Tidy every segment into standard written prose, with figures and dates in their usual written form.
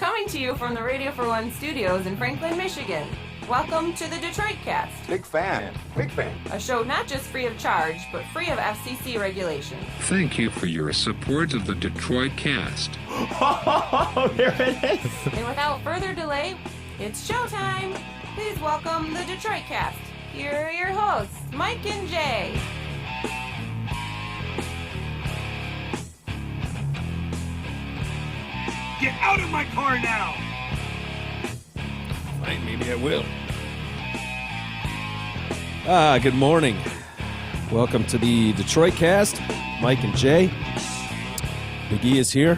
Coming to you from the Radio for One studios in Franklin, Michigan. Welcome to the Detroit Cast. Big fan. Big fan. A show not just free of charge, but free of FCC regulations. Thank you for your support of the Detroit Cast. Oh, there it is. And without further delay, it's showtime. Please welcome the Detroit Cast. Here are your hosts, Mike and Jay. Get out of my car now! Fine, maybe I will. Good morning. Welcome to the Detroit Cast. Mike and Jay. Big E is here.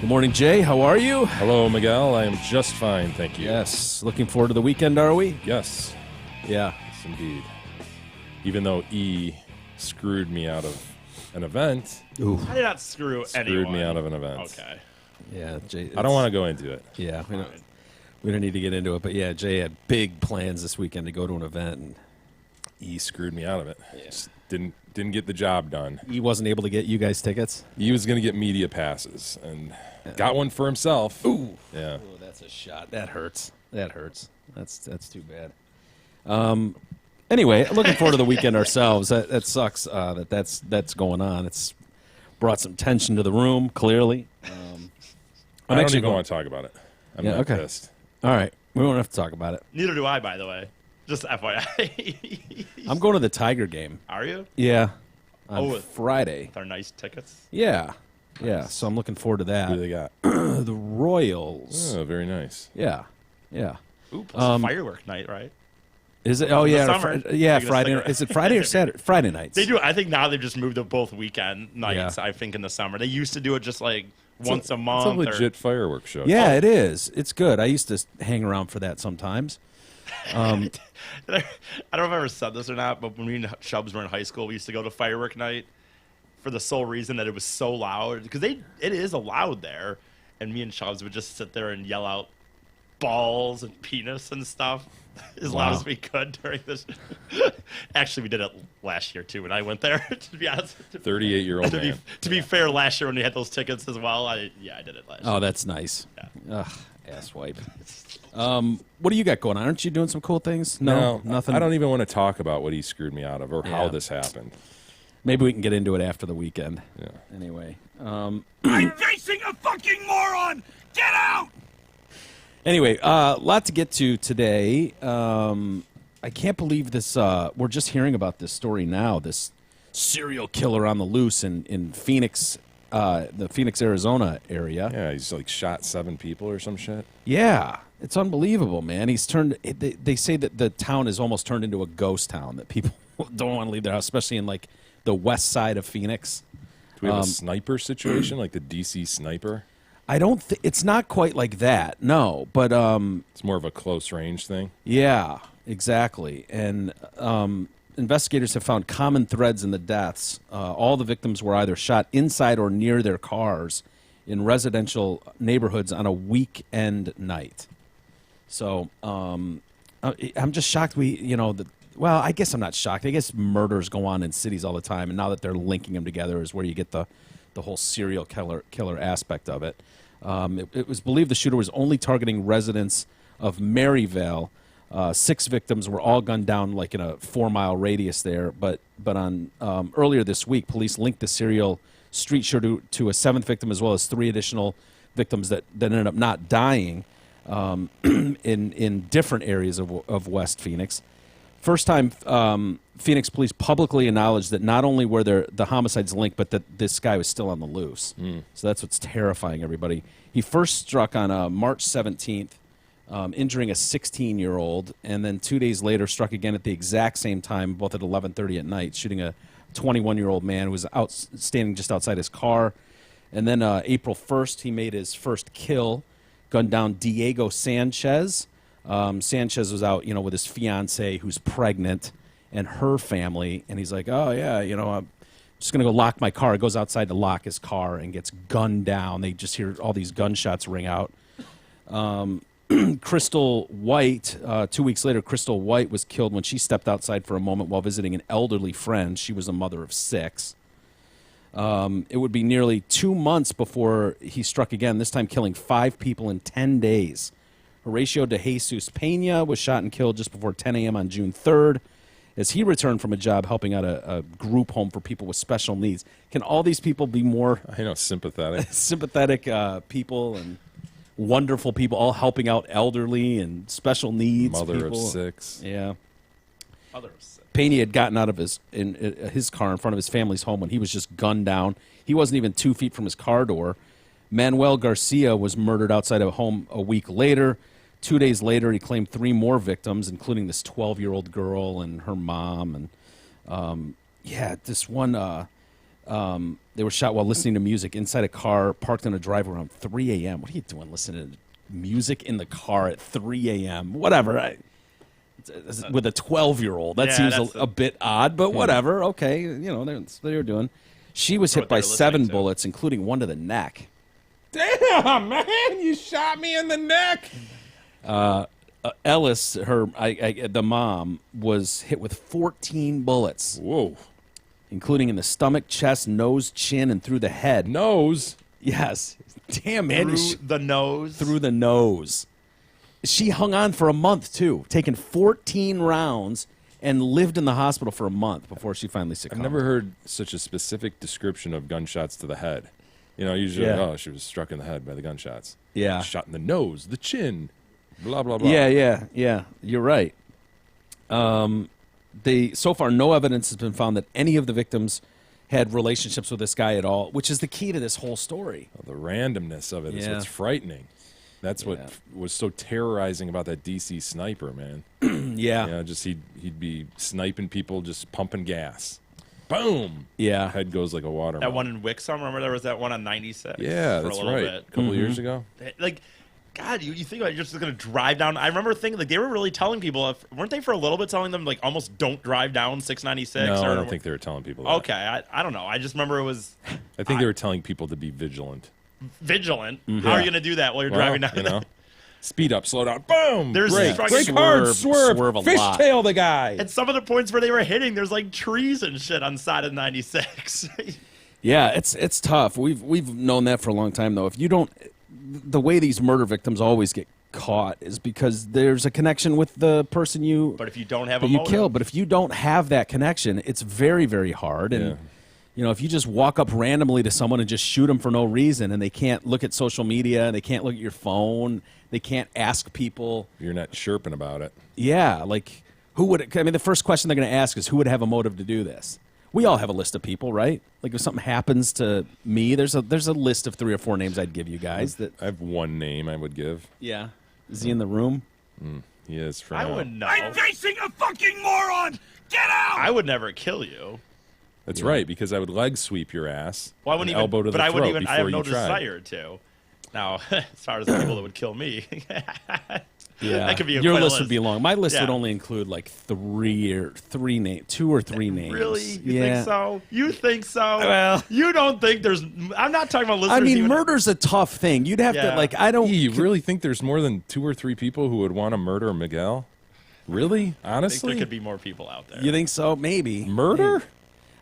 Good morning, Jay. How are you? Hello, Miguel. I am just fine, thank you. Yes. Looking forward to the weekend, are we? Yes. Yeah. Yes, indeed. Even though E screwed me out of an event. Ooh. I did not screw anyone. Screwed me out of an event. Okay. Yeah, Jay. I don't want to go into it. Yeah, we don't need to get into it. But yeah, Jay had big plans this weekend to go to an event, and E screwed me out of it. Just didn't get the job done. he wasn't able to get you guys tickets. E was going to get media passes and got one for himself. Ooh. Yeah. Oh, that's a shot. That hurts. That's too bad. Anyway, looking forward to the weekend ourselves. That sucks that's going on. It's brought some tension to the room, clearly. I don't even want to talk about it. I'm not pissed. All right. We don't have to talk about it. Neither do I, by the way. Just FYI. I'm going to the Tiger game. Are you? Yeah. On with Friday. our nice tickets? Yeah. Yeah. So I'm looking forward to that. Who do they got? The Royals. Oh, very nice. Yeah. Yeah. Ooh, plus firework night, right? Is it? Oh, yeah. summer. Yeah, Like a Friday. cigarette. Is it Friday or Saturday? Friday nights. They do. I think now they've just moved to both weekend nights, Yeah. I think, in the summer. They used to do it just like once a It's month. a legit fireworks show. Yeah, it is. It's good. I used to hang around for that sometimes. I don't know if I've ever said this or not, but when me and Chubbs were in high school, we used to go to firework night for the sole reason that it was so loud. Because it is loud there. And me and Chubbs would just sit there and yell out balls and penis and stuff as loud as we could during this. Actually, we did it last year, too, when I went there, to be honest. 38-year-old man. To be fair, last year when we had those tickets as well, I did it last year. Oh, that's nice. Yeah. Ugh, asswipe. What do you got going on? Aren't you doing some cool things? No, nothing. I don't even want to talk about what he screwed me out of or how Yeah. this happened. Maybe we can get into it after the weekend. Yeah. Anyway. I'm facing a fucking moron! Get out! Anyway, a lot to get to today. I can't believe this. We're just hearing about this story now. This serial killer on the loose in Phoenix, the Phoenix, Arizona area. Yeah, he's like shot 7 people or some shit. Yeah, it's unbelievable, man. He's turned. They say that the town is almost turned into a ghost town. That people don't want to leave their house, especially in like the west side of Phoenix. Do we have a sniper situation, like the DC sniper? I don't. It's not quite like that. No, but It's more of a close range thing. yeah, exactly. And investigators have found common threads in the deaths. All the victims were either shot inside or near their cars in residential neighborhoods on a weekend night. So I'm just shocked. Well, I guess I'm not shocked. I guess murders go on in cities all the time, and now that they're linking them together is where you get the whole serial killer aspect of it. It was believed the shooter was only targeting residents of Maryvale. 6 victims were all gunned down like in a 4-mile radius there. But on earlier this week, police linked the serial street shooter to a 7th victim as well as 3 additional victims that ended up not dying in different areas of West Phoenix. First time Phoenix police publicly acknowledged that not only were the homicides linked, but that this guy was still on the loose. So that's what's terrifying everybody. He first struck on March 17th, injuring a 16-year-old, and then 2 days later struck again at the exact same time, both at 11:30 at night, shooting a 21-year-old man who was standing just outside his car. And then April 1st, he made his first kill, gunned down Diego Sanchez. Sanchez was out, with his fiance who's pregnant and her family, and he's like, oh, yeah, I'm just going to go lock my car. He goes outside to lock his car and gets gunned down. They just hear all these gunshots ring out. Crystal White, 2 weeks later, Crystal White was killed when she stepped outside for a moment while visiting an elderly friend. She was a mother of 6. It would be nearly 2 months before he struck again, this time killing 5 people in 10 days. Horatio de Jesus Pena was shot and killed just before 10 a.m. on June 3rd as he returned from a job helping out a group home for people with special needs. Can all these people be more I know, sympathetic. sympathetic people and wonderful people, all helping out elderly and special needs Mother people? of 6. Yeah. Others. Pena had gotten out of his car in front of his family's home when he was just gunned down. He wasn't even 2 feet from his car door. Manuel Garcia was murdered outside of a home a week later. 2 days later, he claimed 3 more victims, including this 12-year-old girl and her mom. And this one, they were shot while listening to music inside a car parked in a driveway around 3 a.m. What are you doing listening to music in the car at 3 a.m.? Whatever. With a 12-year-old. That Yeah, seems that's a bit odd, but whatever. Okay, that's what they were doing. She was hit what by they were listening 7 to. bullets, including one to the neck. Damn, man, you shot me in the neck. Ellis, the mom, was hit with 14 bullets, Whoa. including in the stomach, chest, nose, chin, and through the head. Nose. Yes. Damn, man. Through the nose. Through the nose. She hung on for a month, too, taking 14 rounds and lived in the hospital for a month before she finally I've succumbed. never heard such a specific description of gunshots to the head. Usually, Yeah. she was struck in the head by the gunshots. Yeah. Shot in the nose, the chin, blah, blah, blah. Yeah. You're right. So far, no evidence has been found that any of the victims had relationships with this guy at all, which is the key to this whole story. The randomness of it is Yeah. what's frightening. That's what was so terrorizing about that DC sniper, man. Yeah. Just he'd be sniping people, just pumping gas. Boom. Yeah. Head goes like a watermelon. That one in Wixom. Remember there was that one on 96? Yeah, for that's a little right. Bit. A couple Mm-hmm. years ago. Like, God, you think about you're just going to drive down. I remember thinking, like, they were really telling people, weren't they for a little bit telling them, like, almost don't drive down 696? No, or, I don't think they were telling people that. Okay, I don't know. I just remember it was I think they were telling people to be vigilant. vigilant. How are you going to do that while you're driving down? Speed up, slow down, boom, There's brake, fucking brake hard, swerve swerve, a lot. fishtail the guy. And some of the points where they were hitting, there's, like, trees and shit on the side of 96. Yeah, it's tough. We've known that for a long time, though. If you don't, the way these murder victims always get caught is because there's a connection with the person But if you don't have a you motive, kill. But if you don't have that connection, it's very, very hard. And if you just walk up randomly to someone and just shoot them for no reason, and they can't look at social media, they can't look at your phone, they can't ask people. You're not chirping about it. Yeah, like who would? I mean, the first question they're going to ask is who would have a motive to do this. We all have a list of people, right? Like if something happens to me, there's a list of 3 or 4 names I'd give you guys. That I have one name I would give. yeah, is he in the room? He is for I now. wouldn't know. I'm facing a fucking moron! Get out! I would never kill you. That's right, because I would leg sweep your ass. Well, I wouldn't and even. elbow to but the I wouldn't throat even. I have before no you tried. desire to. Now, as far as the people that would kill me, Yeah, that could be your quite a list would be long. My list would Yeah. only include like 2 or 3 names. Really? You yeah. think so? You think so? Well- you don't think there's. I'm not talking about listeners. I mean, even- murder's a tough thing. You'd have Yeah. to like. I don't. You really think there's more than 2 or 3 people who would want to murder Miguel? Really? I think Honestly? there could be more people out there. You think so? Maybe Murder?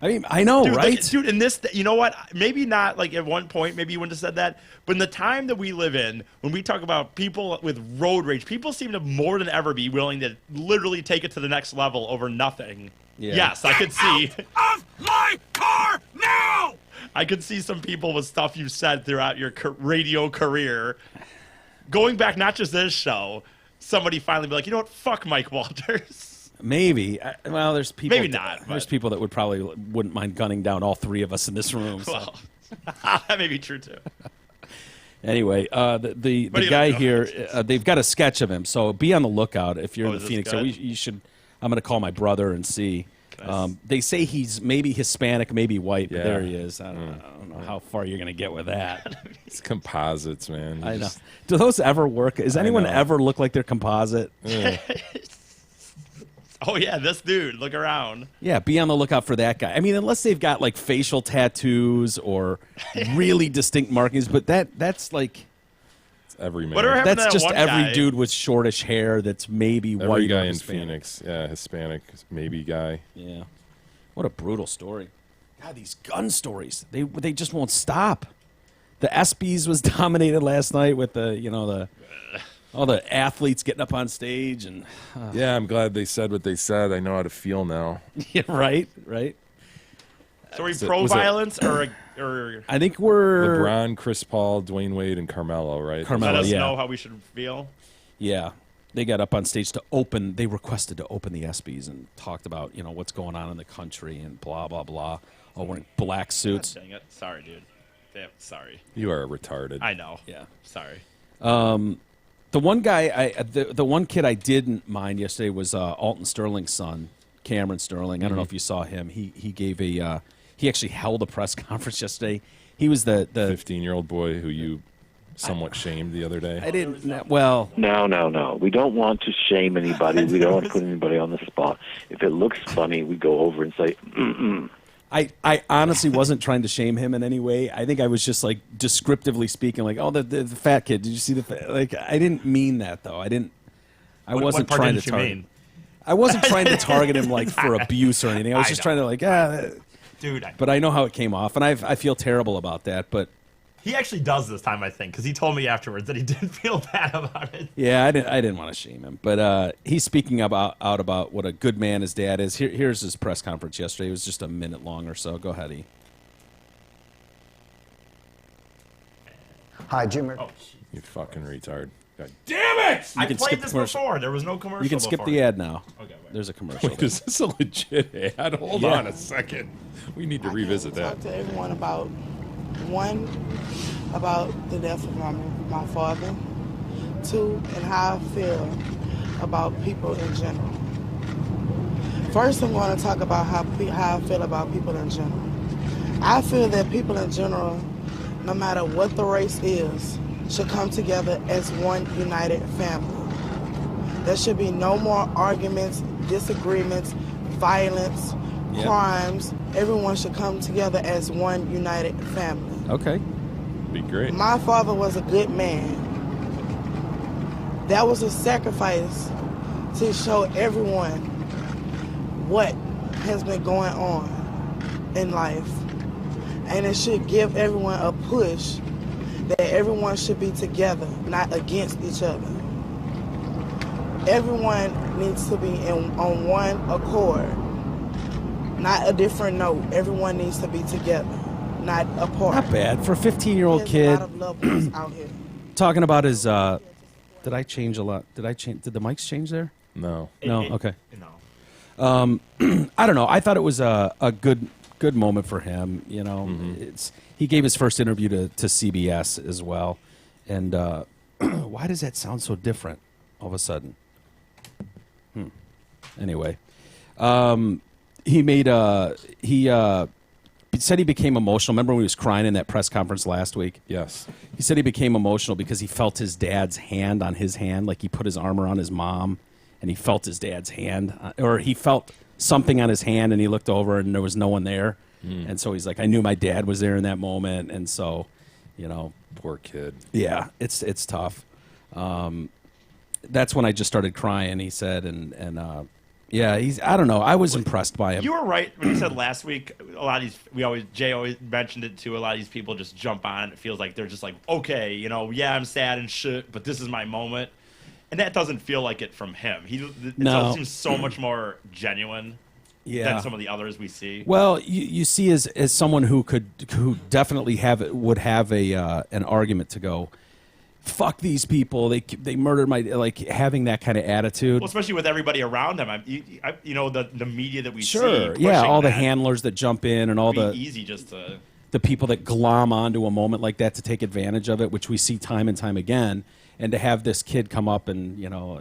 I mean, I know, Dude, right? dude, in this, you know what? Maybe not like at one point, maybe you wouldn't have said that, but in the time that we live in, when we talk about people with road rage, people seem to more than ever be willing to literally take it to the next level over nothing. Yeah. Yes, I could see. Of my car now! I could see some people with stuff you've said throughout your radio career. Going back, not just this show, somebody finally be like, you know what? Fuck Mike Walters. Maybe. Well, there's people. Maybe not, There's but- people that would probably wouldn't mind gunning down all 3 of us in this room. So. Well, that may be true too. Anyway, the What are you guy gonna do? here, they've got a sketch of him. So be on the lookout if you're Oh, in is the this Phoenix. good? area. You should. I'm going to call my brother and see. They say he's maybe Hispanic, maybe white. But Yeah. there he is. I don't know how far you're going to get with that. It's composites, man. You I know. just- Do those ever work? Does anyone know. ever look like they're composite? Oh yeah, this dude. Look around. Yeah, be on the lookout for that guy. I mean, unless they've got like facial tattoos or really distinct markings, but that's like It's every man. Whatever happened to that's that just one every guy? dude with shortish hair that's maybe Every white or guy in Hispanic. Phoenix. Yeah, Hispanic, maybe guy. Yeah. What a brutal story. God, these gun stories, they just won't stop. The ESPYs was dominated last night with all the athletes getting up on stage and Yeah, I'm glad they said what they said. I know how to feel now. yeah, right. So are we Was it- pro-violence or I think we're LeBron, Chris Paul, Dwayne Wade, and Carmelo, right? Carmelo. let us yeah. know how we should feel? Yeah, they got up on stage to open. They requested to open the ESPYs and talked about what's going on in the country and blah blah blah. All wearing black suits. Dang it. Sorry, dude. Damn, sorry. You are retarded. I know. Yeah. Sorry. The one guy, the one kid I didn't mind yesterday was Alton Sterling's son, Cameron Sterling. I don't know if you saw him. He gave he actually held a press conference yesterday. He was the 15-year-old boy who you somewhat shamed the other day. I didn't well. No. We don't want to shame anybody. We don't want to put anybody on the spot. If it looks funny, we go over and say, mm-mm. I honestly wasn't trying to shame him in any way. I think I was just like descriptively speaking, like, oh, the fat kid. Did you see the like? I didn't mean that though. I wasn't what part trying didn't to you target. mean? I wasn't trying to target him like for abuse or anything. I was I just know. trying to like, Dude, But I know how it came off, and I feel terrible about that. But he actually does this time, I think, because he told me afterwards that he didn't feel bad about it. yeah, I didn't want to shame him. But he's speaking out about what a good man his dad is. Here's his press conference yesterday. It was just a minute long or so. Go ahead, E. Hi, Jim. Oh, You fucking retard. God. damn it! I can played skip this the commercial. before. There was no commercial. You can skip before. the ad now. Okay, wait. There's a commercial. Wait, is this a legit ad? Hold Yeah. on a second. We need to revisit that. Talk to everyone about about the death of my father. Two, and how I feel about people in general. First, I'm going to talk about how I feel about people in general. I feel that people in general, no matter what the race is, should come together as one united family. There should be no more arguments, disagreements, violence, Yep. crimes. Everyone should come together as one united family. Okay. Be great. My father was a good man. That was a sacrifice to show everyone what has been going on in life. And it should give everyone a push that everyone should be together, not against each other. Everyone needs to be on one accord, not a different note. Everyone needs to be together, not apart. Not bad for a 15-year-old There's kid a lot of loved ones out here. talking about his. Did I change a lot? Did the mics change there? No. No. Okay. No. I don't know. I thought it was a good moment for him. You know, he gave his first interview to CBS as well. And why does that sound so different all of a sudden? Anyway, he made he said he became emotional. Remember when he was crying in that press conference last week? Yes. He said he became emotional because he felt his dad's hand on his hand, like he put his arm around his mom, and he felt his dad's hand, or he felt something on his hand, and he looked over and there was no one there, and so he's like, I knew my dad was there in that moment, and so, you know, Poor kid. yeah, it's tough. That's when I just started crying. He said, and yeah, I don't know. I was impressed by him. You were right when you said last week. A lot of these, Jay always mentioned it too. A lot of these people just jump on. It feels like they're just like, okay, you know, yeah, I'm sad and shit, but this is my moment, and that doesn't feel like it from him. It seems so much more genuine Yeah. than some of the others we see. Well, you see, as someone who definitely would have an argument to go, fuck these people. They murdered my, like, having that kind of attitude. Well, especially with everybody around him. You know, the media that we see. Sure, yeah, pushing all the that, handlers that jump in and all it'd the be easy just to. the people that glom onto a moment like that to take advantage of it, which we see time and time again. And to have this kid come up and, you know,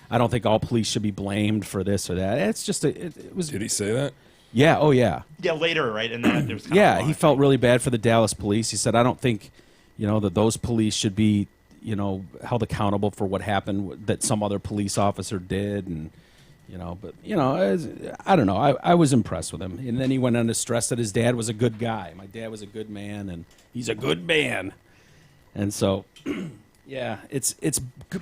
I don't think all police should be blamed for this or that. It's just it was. Did he say that? Yeah. Oh yeah. Yeah, later, right? And then there was Yeah, he felt really bad for the Dallas police. He said, I don't think, you know, that those police should be, you know, held accountable for what happened that some other police officer did. And, you know, but, you know, I don't know. I was impressed with him. And then he went on to stress that his dad was a good guy. My dad was a good man, and he's a good man. And so, Yeah, it's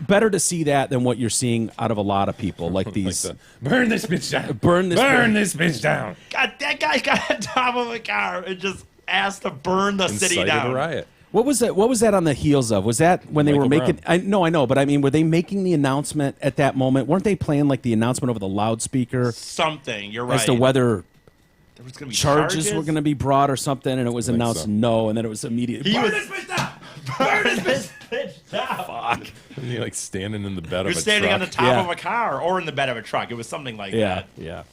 better to see that than what you're seeing out of a lot of people, like these. Burn this bitch down. Burn this bitch down. God, that guy got on top of a car and just asked to burn the city Incited down. a riot. What was that? What was that on the heels of? Was that when they Michael were making? Brown. I know, but I mean, were they making the announcement at that moment? Weren't they playing like the announcement over the loudspeaker Something. You're right. as to whether there was gonna be charges were going to be brought or something? And it was announced so. no, and then it was immediate. Burn this bitch down. Burn this bitch down. Fuck. And you're like standing in the bed You're of a standing truck. on the top of a car or in the bed of a truck. It was something like that. Yeah.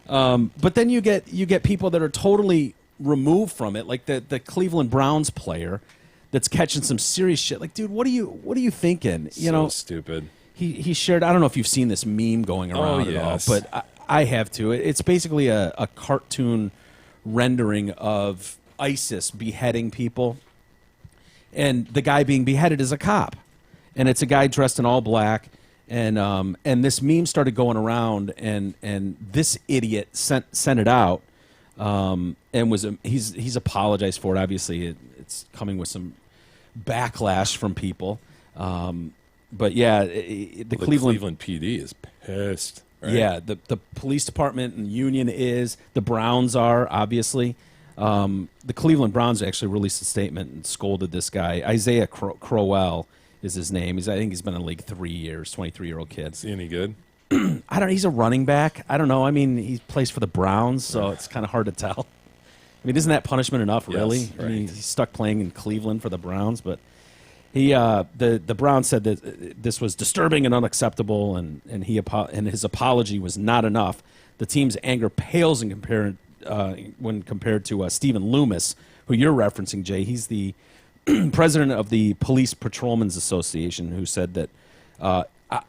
But then you get people that are totally removed from it, like the Cleveland Browns player that's catching some serious shit. Like, dude, what are you thinking? You So know, stupid. he shared. I don't know if you've seen this meme going around at all, yes. but I have too. It's basically a cartoon rendering of ISIS beheading people, and the guy being beheaded is a cop, and it's a guy dressed in all black, and this meme started going around, and this idiot sent it out, and he's apologized for it. Obviously, it's coming with some backlash from people, but yeah, the Cleveland PD is pissed. Right? Yeah, the police department and union is. The Browns are, obviously. The Cleveland Browns actually released a statement and scolded this guy. Isaiah Crowell is his name. I think he's been in the league 3 years, 23-year-old kid. Is he any good? I don't know. He's a running back. I don't know. I mean, he plays for the Browns, so it's kind of hard to tell. I mean, isn't that punishment enough, really? Yes, I mean, right. he's stuck playing in Cleveland for the Browns, but the Browns said that this was disturbing and unacceptable, and his apology was not enough. The team's anger pales in when compared to Stephen Loomis, who you're referencing, Jay. He's the president of the Police Patrolmen's Association, who said that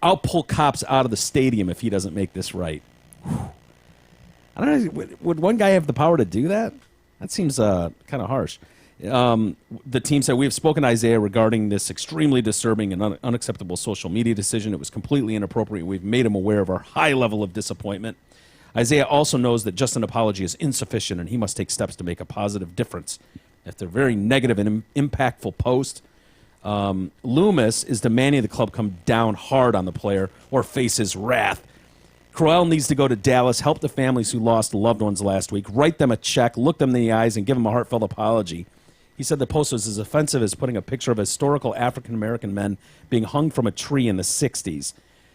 I'll pull cops out of the stadium if he doesn't make this right. I don't know. Would one guy have the power to do that? That seems kind of harsh. The team said, we have spoken to Isaiah regarding this extremely disturbing and unacceptable social media decision. It was completely inappropriate. We've made him aware of our high level of disappointment. Isaiah also knows that just an apology is insufficient, and he must take steps to make a positive difference. After a very negative and impactful post, Loomis is demanding the club come down hard on the player or face his wrath. Crowell needs to go to Dallas, help the families who lost loved ones last week, write them a check, look them in the eyes, and give them a heartfelt apology. He said the post was as offensive as putting a picture of historical African-American men being hung from a tree in the 60s.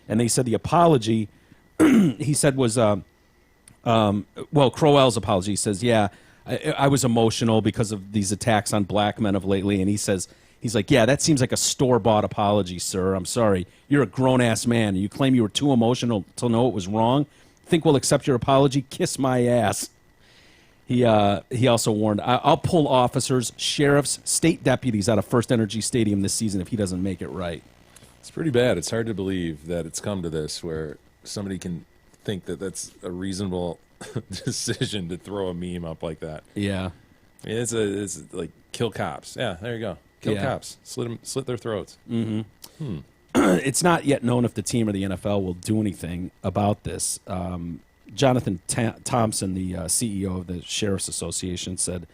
And they said the apology, he said, was, Crowell's apology. He says, yeah, I was emotional because of these attacks on black men of lately. And he's like, yeah, that seems like a store-bought apology, sir. I'm sorry. You're a grown-ass man. You claim you were too emotional to know it was wrong? Think we'll accept your apology? Kiss my ass. He also warned, I'll pull officers, sheriffs, state deputies out of First Energy Stadium this season if he doesn't make it right. It's pretty bad. It's hard to believe that it's come to this where somebody can think that that's a reasonable decision to throw a meme up like that. Yeah. It's like kill cops. Yeah, there you go. Kill cops. Slit their throats. It's not yet known if the team or the NFL will do anything about this. Jonathan Thompson, the CEO of the Sheriff's Association, said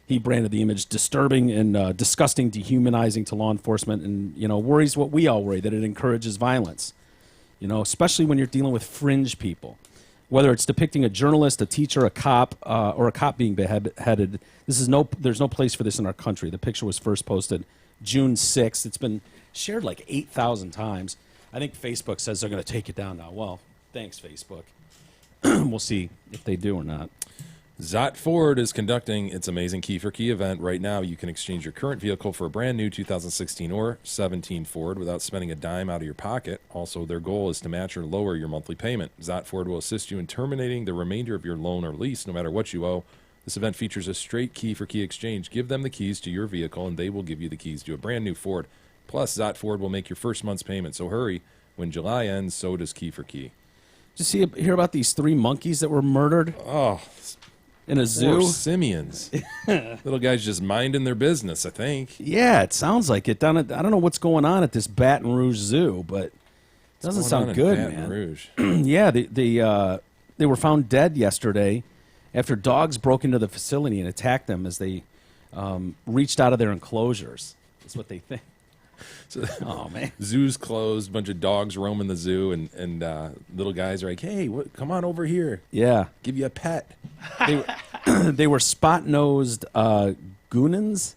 he branded the image disturbing and disgusting, dehumanizing to law enforcement, and worries what we all worry, that it encourages violence. Especially when you're dealing with fringe people, whether it's depicting a journalist, a teacher, a cop, or a cop being beheaded. There's no place for this in our country. The picture was first posted June 6th. It's been shared like 8,000 times. I think Facebook says they're going to take it down now. Well, thanks, Facebook. We'll see if they do or not. Zott Ford is conducting its amazing Key for Key event. Right now, you can exchange your current vehicle for a brand new 2016 or 17 Ford without spending a dime out of your pocket. Also, their goal is to match or lower your monthly payment. Zott Ford will assist you in terminating the remainder of your loan or lease, no matter what you owe. This event features a straight Key for Key exchange. Give them the keys to your vehicle, and they will give you the keys to a brand new Ford. Plus, Zott Ford will make your first month's payment. So hurry. When July ends, so does Key for Key. Did you hear about these 3 monkeys that were murdered? Oh, in a zoo? Poor simians. Little guys just minding their business, I think. Yeah, it sounds like it. I don't know what's going on at this Baton Rouge Zoo, but it doesn't sound good, man. Rouge? Yeah, they were found dead yesterday after dogs broke into the facility and attacked them as they reached out of their enclosures. That's what they think. So, Oh man. zoo's closed, bunch of dogs roaming the zoo, and little guys are like, "Hey, come on over here, Yeah. give you a pet." They were spot-nosed goonans.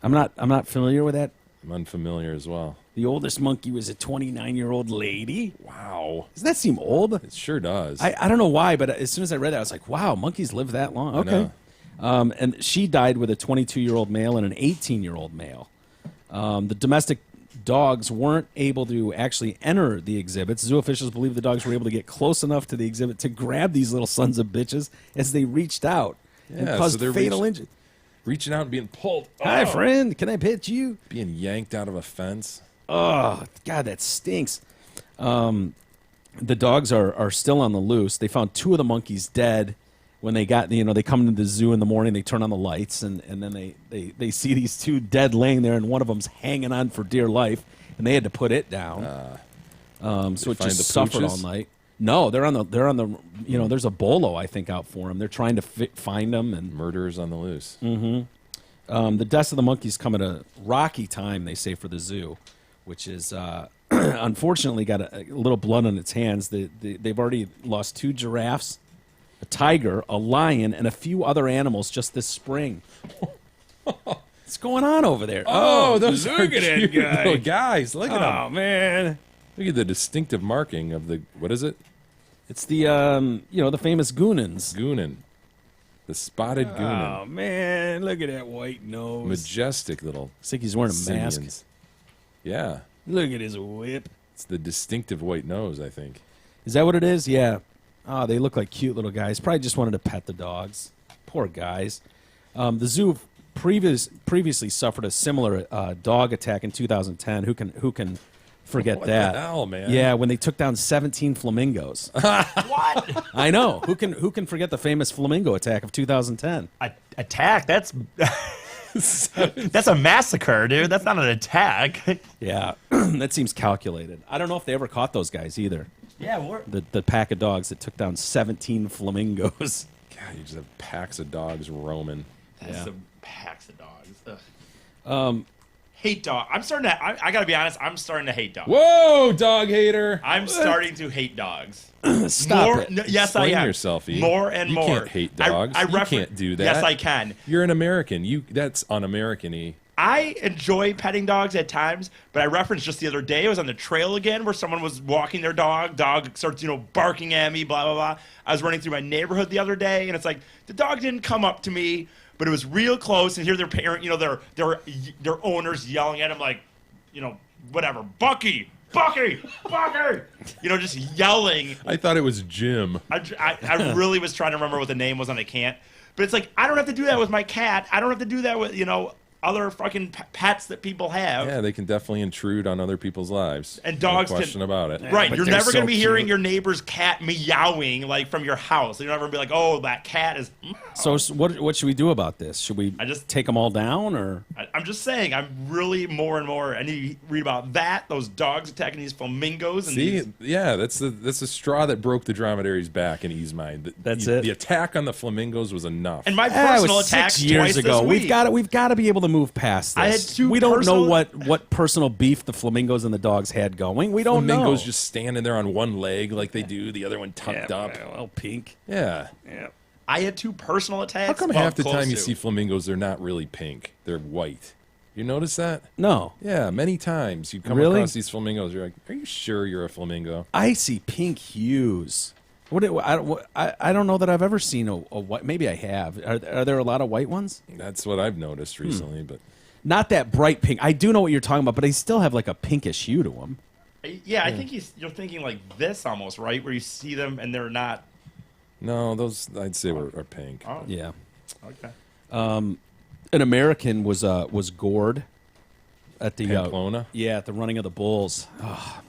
I'm not familiar with that. I'm unfamiliar as well. The oldest monkey was a 29-year-old lady. Wow, Doesn't that seem old? it sure does. I don't know why, but as soon as I read that, I was like, wow, monkeys live that long. Okay. know. And she died with a 22-year-old male and an 18-year-old male. The domestic dogs weren't able to actually enter the exhibits. Zoo officials believe the dogs were able to get close enough to the exhibit to grab these little sons of bitches as they reached out and Yeah, caused so they're fatal injury. Reaching out and being pulled. Hi, Oh! friend. Can I pet you? Being yanked out of a fence. Oh, God, that stinks. The dogs are still on the loose. They found 2 of the monkeys dead when they got, they come into the zoo in the morning, they turn on the lights, and then they see these 2 dead laying there, and one of them's hanging on for dear life, and they had to put it down. So it find just the suffered all pooches? night. No, they're on the, there's a bolo, I think, out for them. They're trying to find them, and Murderers on the loose. the deaths of the monkeys come at a rocky time, they say, for the zoo, which is unfortunately got a little blood on its hands. They've already lost 2 giraffes, a tiger, a lion, and a few other animals just this spring. What's going on over there? Oh, those look are at that cute guy. little guys. Look at Oh, them. man. Look at the distinctive marking of the, what is it? It's the, the famous goonans. Goonin. The spotted goonin. Oh, man. Look at that white nose. Majestic little Looks like he's wearing a mask. simians. Yeah. Look at his whip. It's the distinctive white nose, I think. Is that what it is? Yeah. Oh, they look like cute little guys. Probably just wanted to pet the dogs. Poor guys. The zoo previously suffered a similar dog attack in 2010. Who can forget What that? the hell, man? Yeah, when they took down 17 flamingos. What? I know. Who can forget the famous flamingo attack of 2010? Attack? That's that's a massacre, dude. That's not an attack. Yeah, that seems calculated. I don't know if they ever caught those guys either. Yeah, we're The pack of dogs that took down 17 flamingos. God, you just have packs of dogs roaming. that's Yeah. some packs of dogs. Ugh. Hate dog. I'm starting to. I gotta be honest. I'm starting to hate dogs. Whoa, dog hater. I'm starting to hate dogs. Stop More, it. no, yes, I Explain am. yourself, E. More and You more. can't hate dogs. You can't do that. Yes, I can. You're an American. That's un-American, E. I enjoy petting dogs at times, but I referenced just the other day, I was on the trail again where someone was walking their dog. Dog starts, barking at me, blah, blah, blah. I was running through my neighborhood the other day, and it's like, the dog didn't come up to me, but it was real close, and hear their parent, their owners yelling at him like, whatever, Bucky, just yelling. I thought it was Jim. I really was trying to remember what the name was, and I can't. But it's like, I don't have to do that with my cat. I don't have to do that with, other fucking pets that people have. Yeah, they can definitely intrude on other people's lives. And dogs no can- question about it. Right, but you're they're never so going to be hearing cute. your neighbor's cat meowing like from your house. You're never going to be like, oh, that cat is. So what should we do about this? Should we I just- take them all down, or I'm just saying, I'm really more and more. I need to read about that. Those dogs attacking these flamingos and See, these. yeah, that's the straw that broke the dromedary's back in E's mind. That's it. The attack on the flamingos was enough. And my Ah, it personal was attack 6 years twice ago? This week. We've got to be able to move past this. I had two we don't know personal- what personal beef the flamingos and the dogs had going. We don't flamingos know. just standing there on one leg like they do, the other one tucked up. Well, pink. Yeah. Yeah. I had 2 personal attacks. How come well, half the close time you to. see flamingos, they're not really pink? They're white. You notice that? No, Yeah, many times you come Really? across these flamingos. You're like, are you sure you're a flamingo? I see pink hues. I don't know that I've ever seen a white. Maybe I have. Are there a lot of white ones? That's what I've noticed recently. But Not that bright pink. I do know what you're talking about, but they still have like a pinkish hue to them. Yeah, I think you're thinking like this almost, right? Where you see them and they're not. no, those I'd say are pink. Oh, Yeah. okay. An American was gored at the Pamplona? at the running of the bulls. Oh,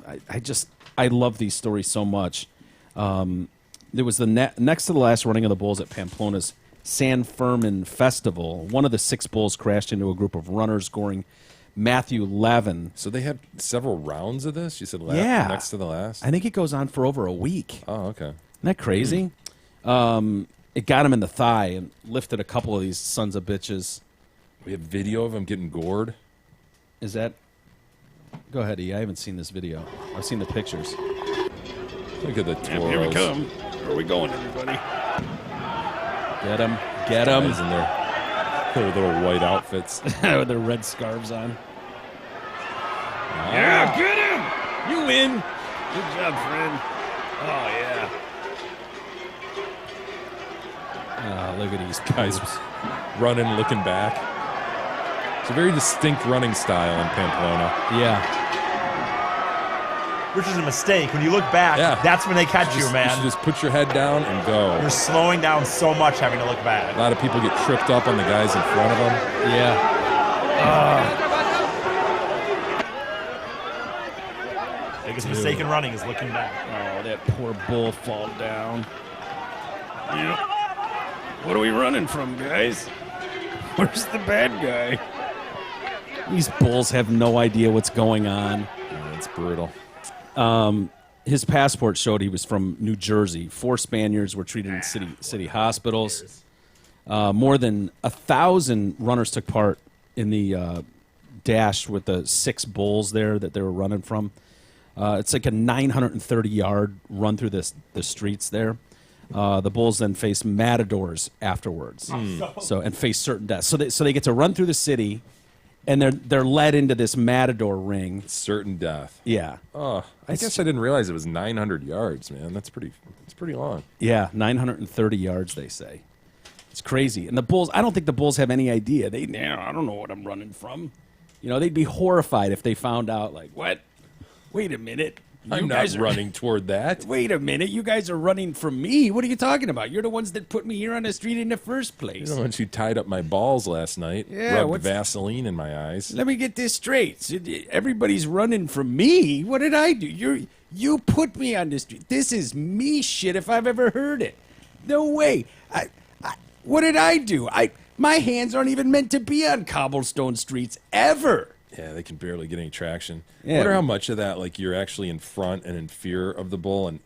I love these stories so much. There was the next to the last running of the bulls at Pamplona's San Fermin Festival. One of the 6 bulls crashed into a group of runners, goring Matthew Levin. So they had several rounds of this. You said Yeah. next to the last. I think it goes on for over a week. Oh, okay. Isn't that crazy? It got him in the thigh and lifted a couple of these sons of bitches. We have video of him getting gored. Is that? Go ahead, E. I haven't seen this video. I've seen the pictures. Look at the Toros. Here we come. Where are we going, everybody? Get them. Get them. Guys in their little white outfits. With their red scarves on. Yeah, get him! You win. Good job, friend. Oh, yeah. Look at these Guys running, looking back. It's a very distinct running style in Pamplona. Yeah. Which is a mistake. When you look back, that's when they catch you, man. You should just put your head down and go. You're slowing down so much having to look back. A lot of people get tripped up on the guys in front of them. Yeah. Biggest mistake in running is looking back. Oh, that poor bull fall down. Yep. What are we running from, guys? Where's the bad guy? These bulls have no idea what's going on. Yeah, it's brutal. His passport showed he was from New Jersey. 4 Spaniards were treated in city hospitals. More than 1,000 runners took part in the dash with the 6 bulls there that they were running from. It's like a 930-yard run through the streets there. The bulls then face matadors afterwards, and face certain deaths. So they get to run through the city, and they're led into this matador ring. Certain death. Yeah. Oh, I guess I didn't realize it was 900 yards, man. It's pretty long. Yeah, 930 yards, they say. It's crazy. And the bulls, I don't think the bulls have any idea. I don't know what I'm running from. You know, they'd be horrified if they found out, like, what? Wait a minute. I'm not running toward that. Wait a minute. You guys are running from me. What are you talking about? You're the ones that put me here on the street in the first place. You know, once you tied up my balls last night, rubbed Vaseline in my eyes. Let me get this straight. Everybody's running from me. What did I do? You put me on the street. This is me shit if I've ever heard it. No way. What did I do? My hands aren't even meant to be on cobblestone streets ever. Yeah, they can barely get any traction. Yeah. I wonder how much of that, like, you're actually in front and in fear of the bull,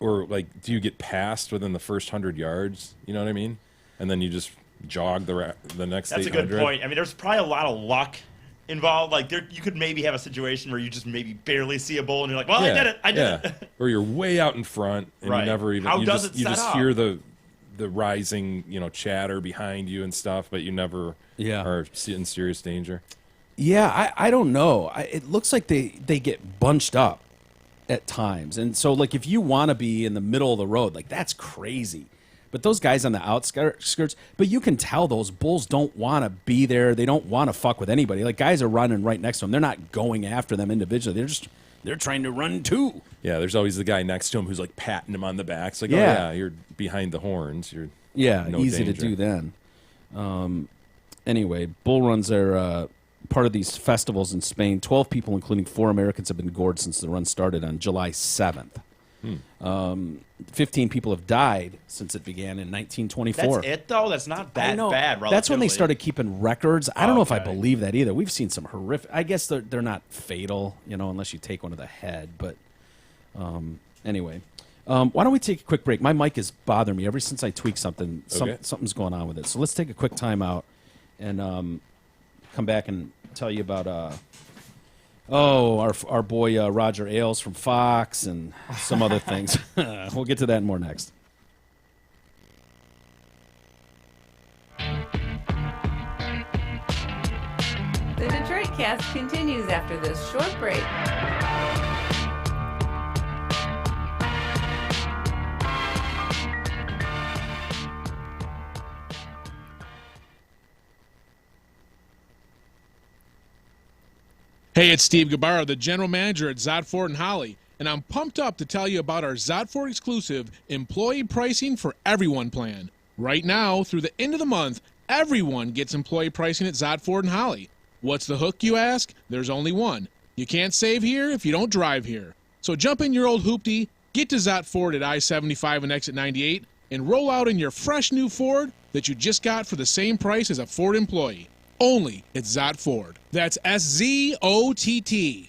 or like, do you get past within the first 100 yards? You know what I mean? And then you just jog the next 800. That's a good point. I mean, there's probably a lot of luck involved. Like, you could maybe have a situation where you just maybe barely see a bull, and you're like, well, Yeah, I did it. Or you're way out in front, and Right. you never even. How you does just, it you set just up? hear the rising, chatter behind you and stuff, but you never are in serious danger. Yeah, I don't know. It looks like they get bunched up at times. And so, like, if you want to be in the middle of the road, like, that's crazy. But those guys on the outskirts, but you can tell those bulls don't want to be there. They don't want to fuck with anybody. Like, guys are running right next to them. They're not going after them individually. They're trying to run too. Yeah, there's always the guy next to him who's, like, patting him on the back. It's like, Yeah. oh, yeah, you're behind the horns. You're no easy danger. to do then. Anyway, bull runs are part of these festivals in Spain. 12 people, including 4 Americans, have been gored since the run started on July 7th. 15 people have died since it began in 1924. That's it, though? That's not that I know. bad, relatively. That's when they started keeping records. I don't know if I Okay. believe that either. We've seen some horrific. I guess they're not fatal, unless you take one to the head. But anyway, why don't we take a quick break? My mic is bothering me ever since I tweaked something. Okay. Something's going on with it. So let's take a quick time out and come back and tell you about our boy Roger Ailes from Fox and some other things. We'll get to that and more next. The Detroit Cast continues after this short break. Hey, it's Steve Gabarra, the general manager at Zot Ford and Holly, and I'm pumped up to tell you about our Zot Ford exclusive employee pricing for everyone plan. Right now, through the end of the month, everyone gets employee pricing at Zot Ford and Holly. What's the hook, you ask? There's only one. You can't save here if you don't drive here. So jump in your old hoopty, get to Zot Ford at I-75 and exit 98, and roll out in your fresh new Ford that you just got for the same price as a Ford employee. Only at Zot Ford. That's SZOTT.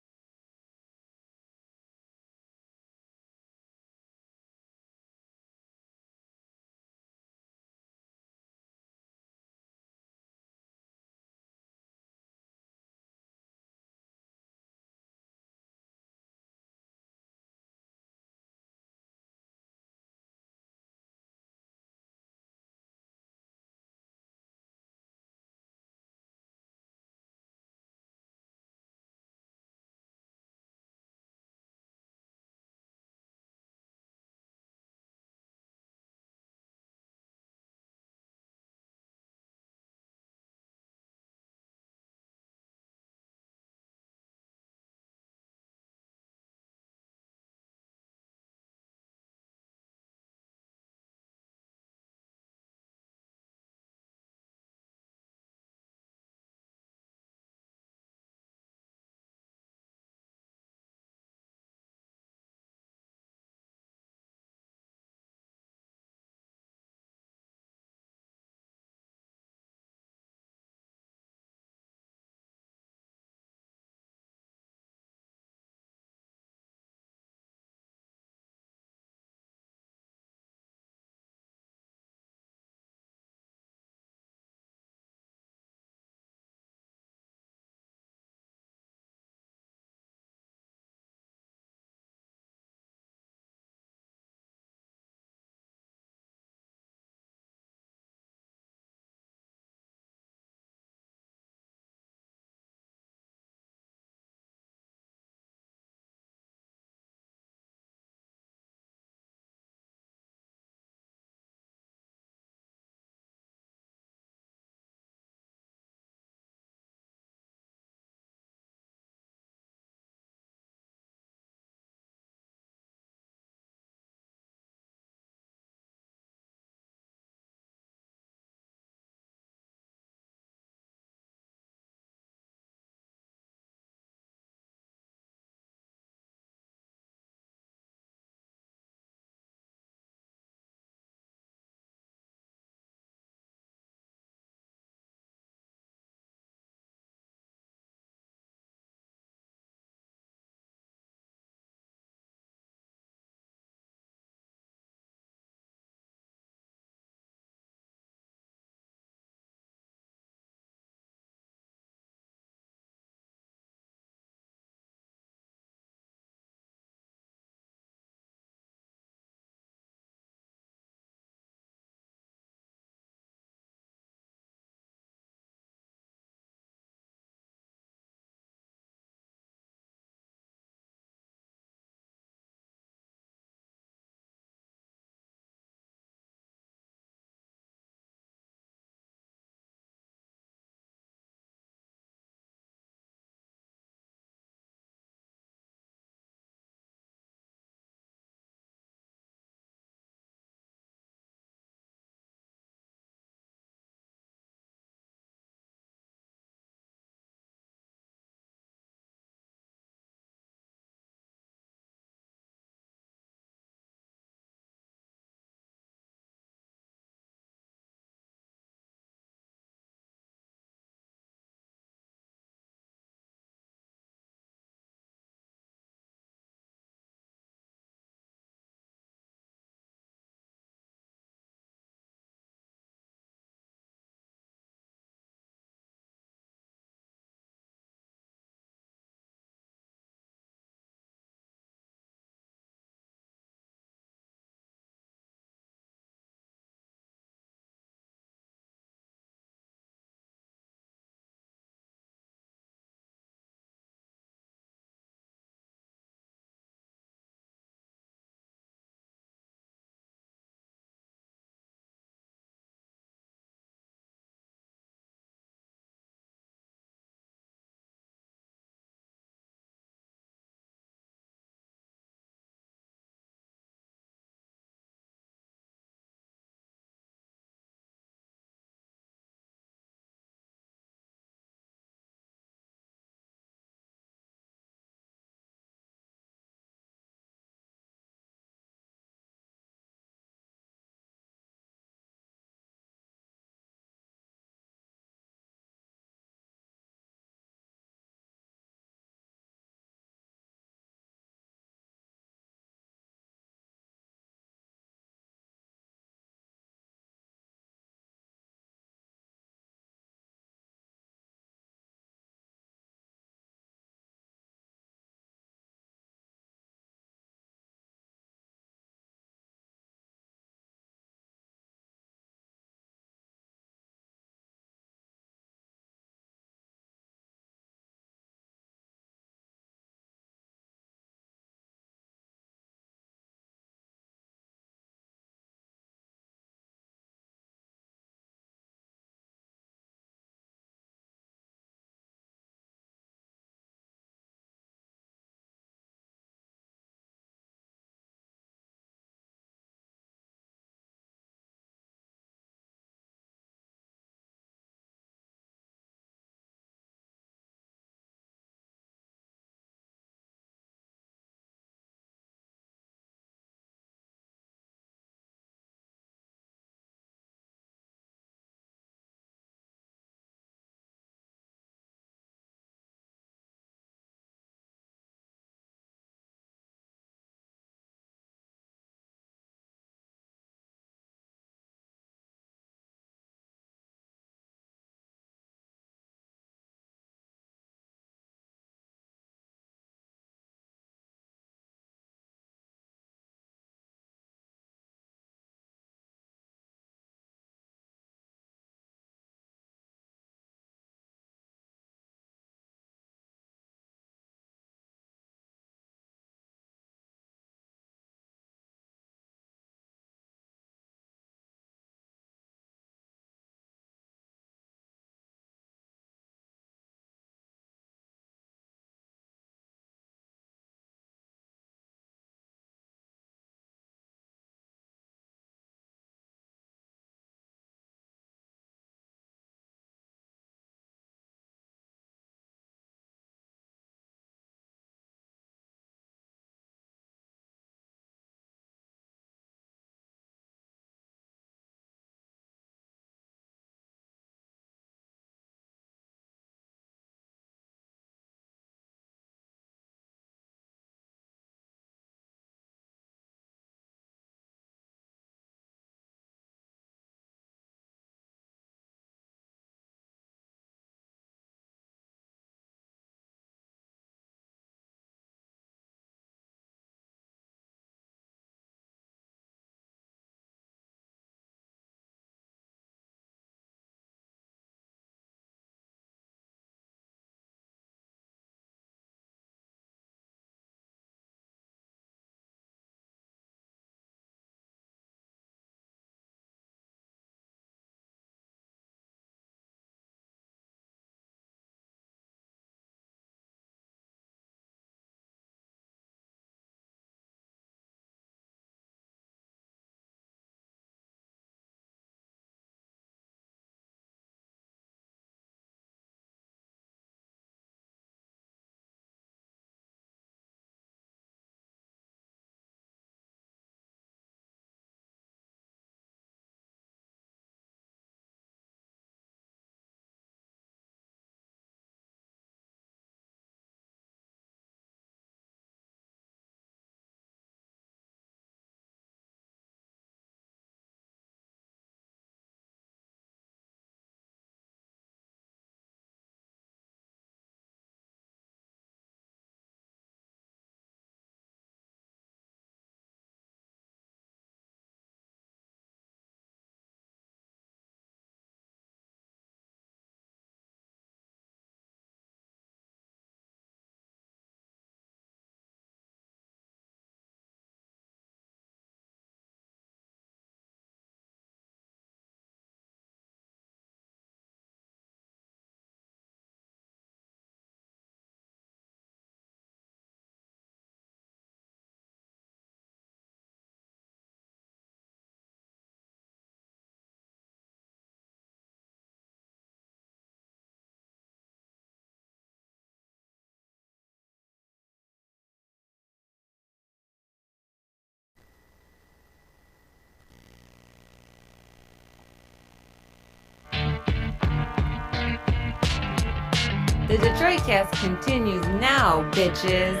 Detroitcast continues now, bitches.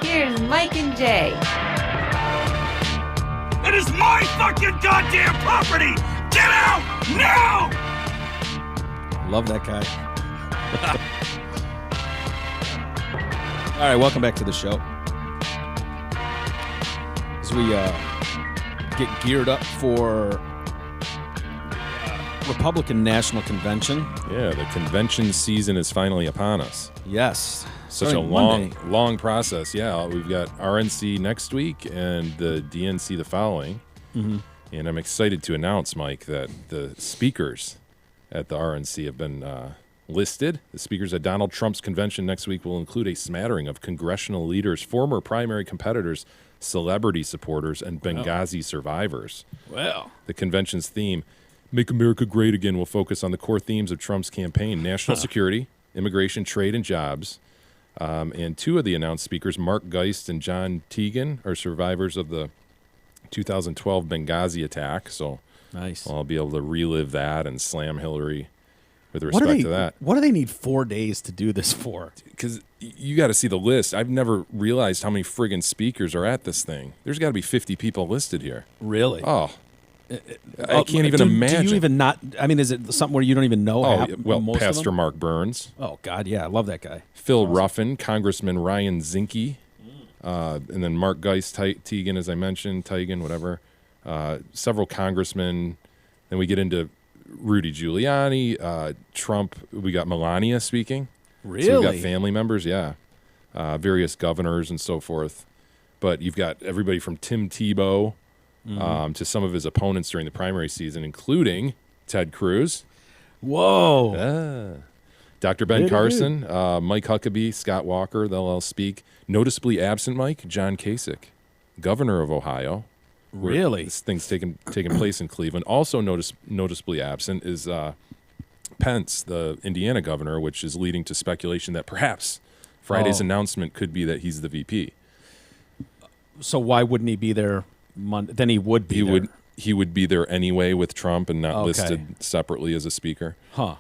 Here's Mike and Jay. It is my fucking goddamn property! Get out now! Love that guy. All right, welcome back to the show. As we get geared up for Republican National Convention. Yeah, the convention season is finally upon us. Yes. Such a Starting long, Monday. long process. Yeah, we've got RNC next week and the DNC the following. Mm-hmm. And I'm excited to announce, Mike, that the speakers at the RNC have been listed. The speakers at Donald Trump's convention next week will include a smattering of congressional leaders, former primary competitors, celebrity supporters, and Benghazi survivors. Well. The convention's theme, Make America Great Again, will focus on the core themes of Trump's campaign, national security, immigration, trade, and jobs. And two of the announced speakers, Mark Geist and John Teagan, are survivors of the 2012 Benghazi attack. So Nice. I'll be able to relive that and slam Hillary with respect to that. What do they need 4 days to do this for? Because you got to see the list. I've never realized how many friggin' speakers are at this thing. There's got to be 50 people listed here. Really? Oh. I can't even imagine. Do you even not? I mean, is it something where you don't even know? Well, most of Pastor them? Mark Burns. Oh, God, yeah. I love that guy. Phil Ruffin, Congressman Ryan Zinke, and then Mark Geist, Teagan, as I mentioned, Teagan, whatever. Several congressmen. Then we get into Rudy Giuliani, Trump. We got Melania speaking. Really? So we got family members, yeah. Various governors and so forth. But you've got everybody from Tim Tebow to some of his opponents during the primary season, including Ted Cruz. Whoa. Dr. Ben Carson, Mike Huckabee, Scott Walker, they'll all speak. Noticeably absent, Mike, John Kasich, governor of Ohio. Really? This thing's taking place in Cleveland. Also noticeably absent is Pence, the Indiana governor, which is leading to speculation that perhaps Friday's announcement could be that he's the VP. So why wouldn't he be there Monday? Then he would be there. He would be there anyway with Trump and not listed separately as a speaker. Huh.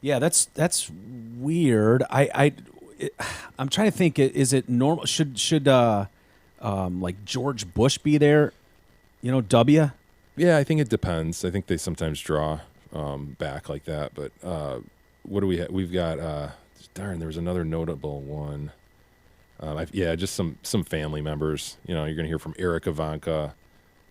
Yeah, that's weird. I'm trying to think. Is it normal? Should like George Bush be there? You know, W. Yeah, I think it depends. I think they sometimes draw back like that. But what do we have? We've got darn. There was another notable one. Just some family members. You know, you're gonna hear from Eric Ivanka,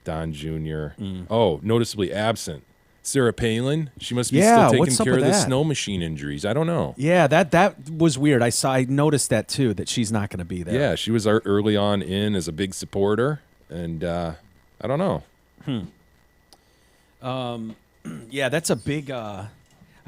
Don Jr. Oh, noticeably absent. Sarah Palin, she must be still taking care of the snow machine injuries. I don't know. Yeah, that was weird. I noticed that too, that she's not going to be there. Yeah, she was early on in as a big supporter, and I don't know. Yeah, that's a big. I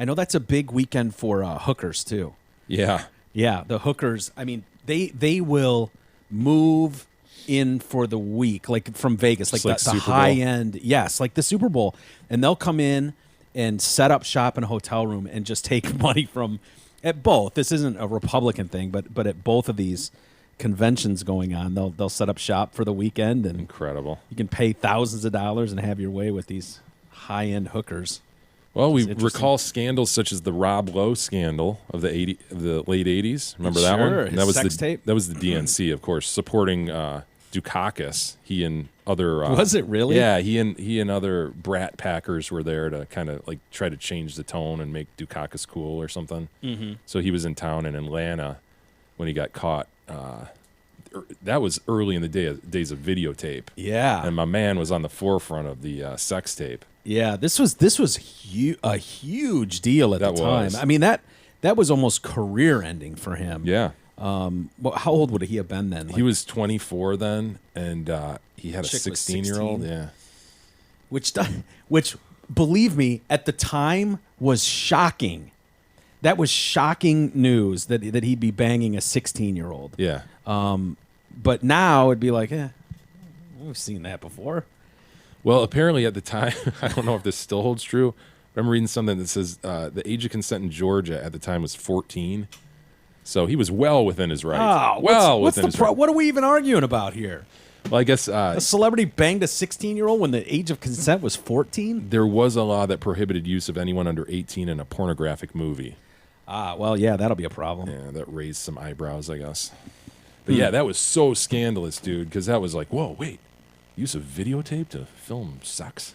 know that's a big weekend for hookers too. Yeah. Yeah, the hookers. I mean, they will move in for the week, like from Vegas, like the high end. Yes, like the Super Bowl. And they'll come in and set up shop in a hotel room and just take money from at both. This isn't a Republican thing, but at both of these conventions going on, they'll set up shop for the weekend, and incredible. You can pay thousands of dollars and have your way with these high end hookers. Well, we recall scandals such as the Rob Lowe scandal of the late '80s. Remember that one? And that was sex tape? That was the DNC, of course, supporting Dukakis. He and other was it really? Yeah, he and other brat packers were there to kind of like try to change the tone and make Dukakis cool or something. Mm-hmm. So he was in town in Atlanta when he got caught. That was early in the days of videotape. Yeah, and my man was on the forefront of the sex tape. Yeah, this was a huge deal at the time. I mean that was almost career ending for him. Yeah. How old would he have been then? He was 24 then, and he had a 16-year-old. Yeah. Which, believe me, at the time was shocking. That was shocking news that he'd be banging a 16-year-old. Yeah. But now it'd be like, we've seen that before. Well, apparently at the time, I don't know if this still holds true. I'm reading something that says the age of consent in Georgia at the time was 14. So he was well within his rights. Oh, what's the what are we even arguing about here? Well, I guess a celebrity banged a 16-year-old when the age of consent was 14. There was a law that prohibited use of anyone under 18 in a pornographic movie. Well, yeah, that'll be a problem. Yeah, that raised some eyebrows, I guess. But yeah, that was so scandalous, dude, because that was like, whoa, wait, use of videotape to film sex?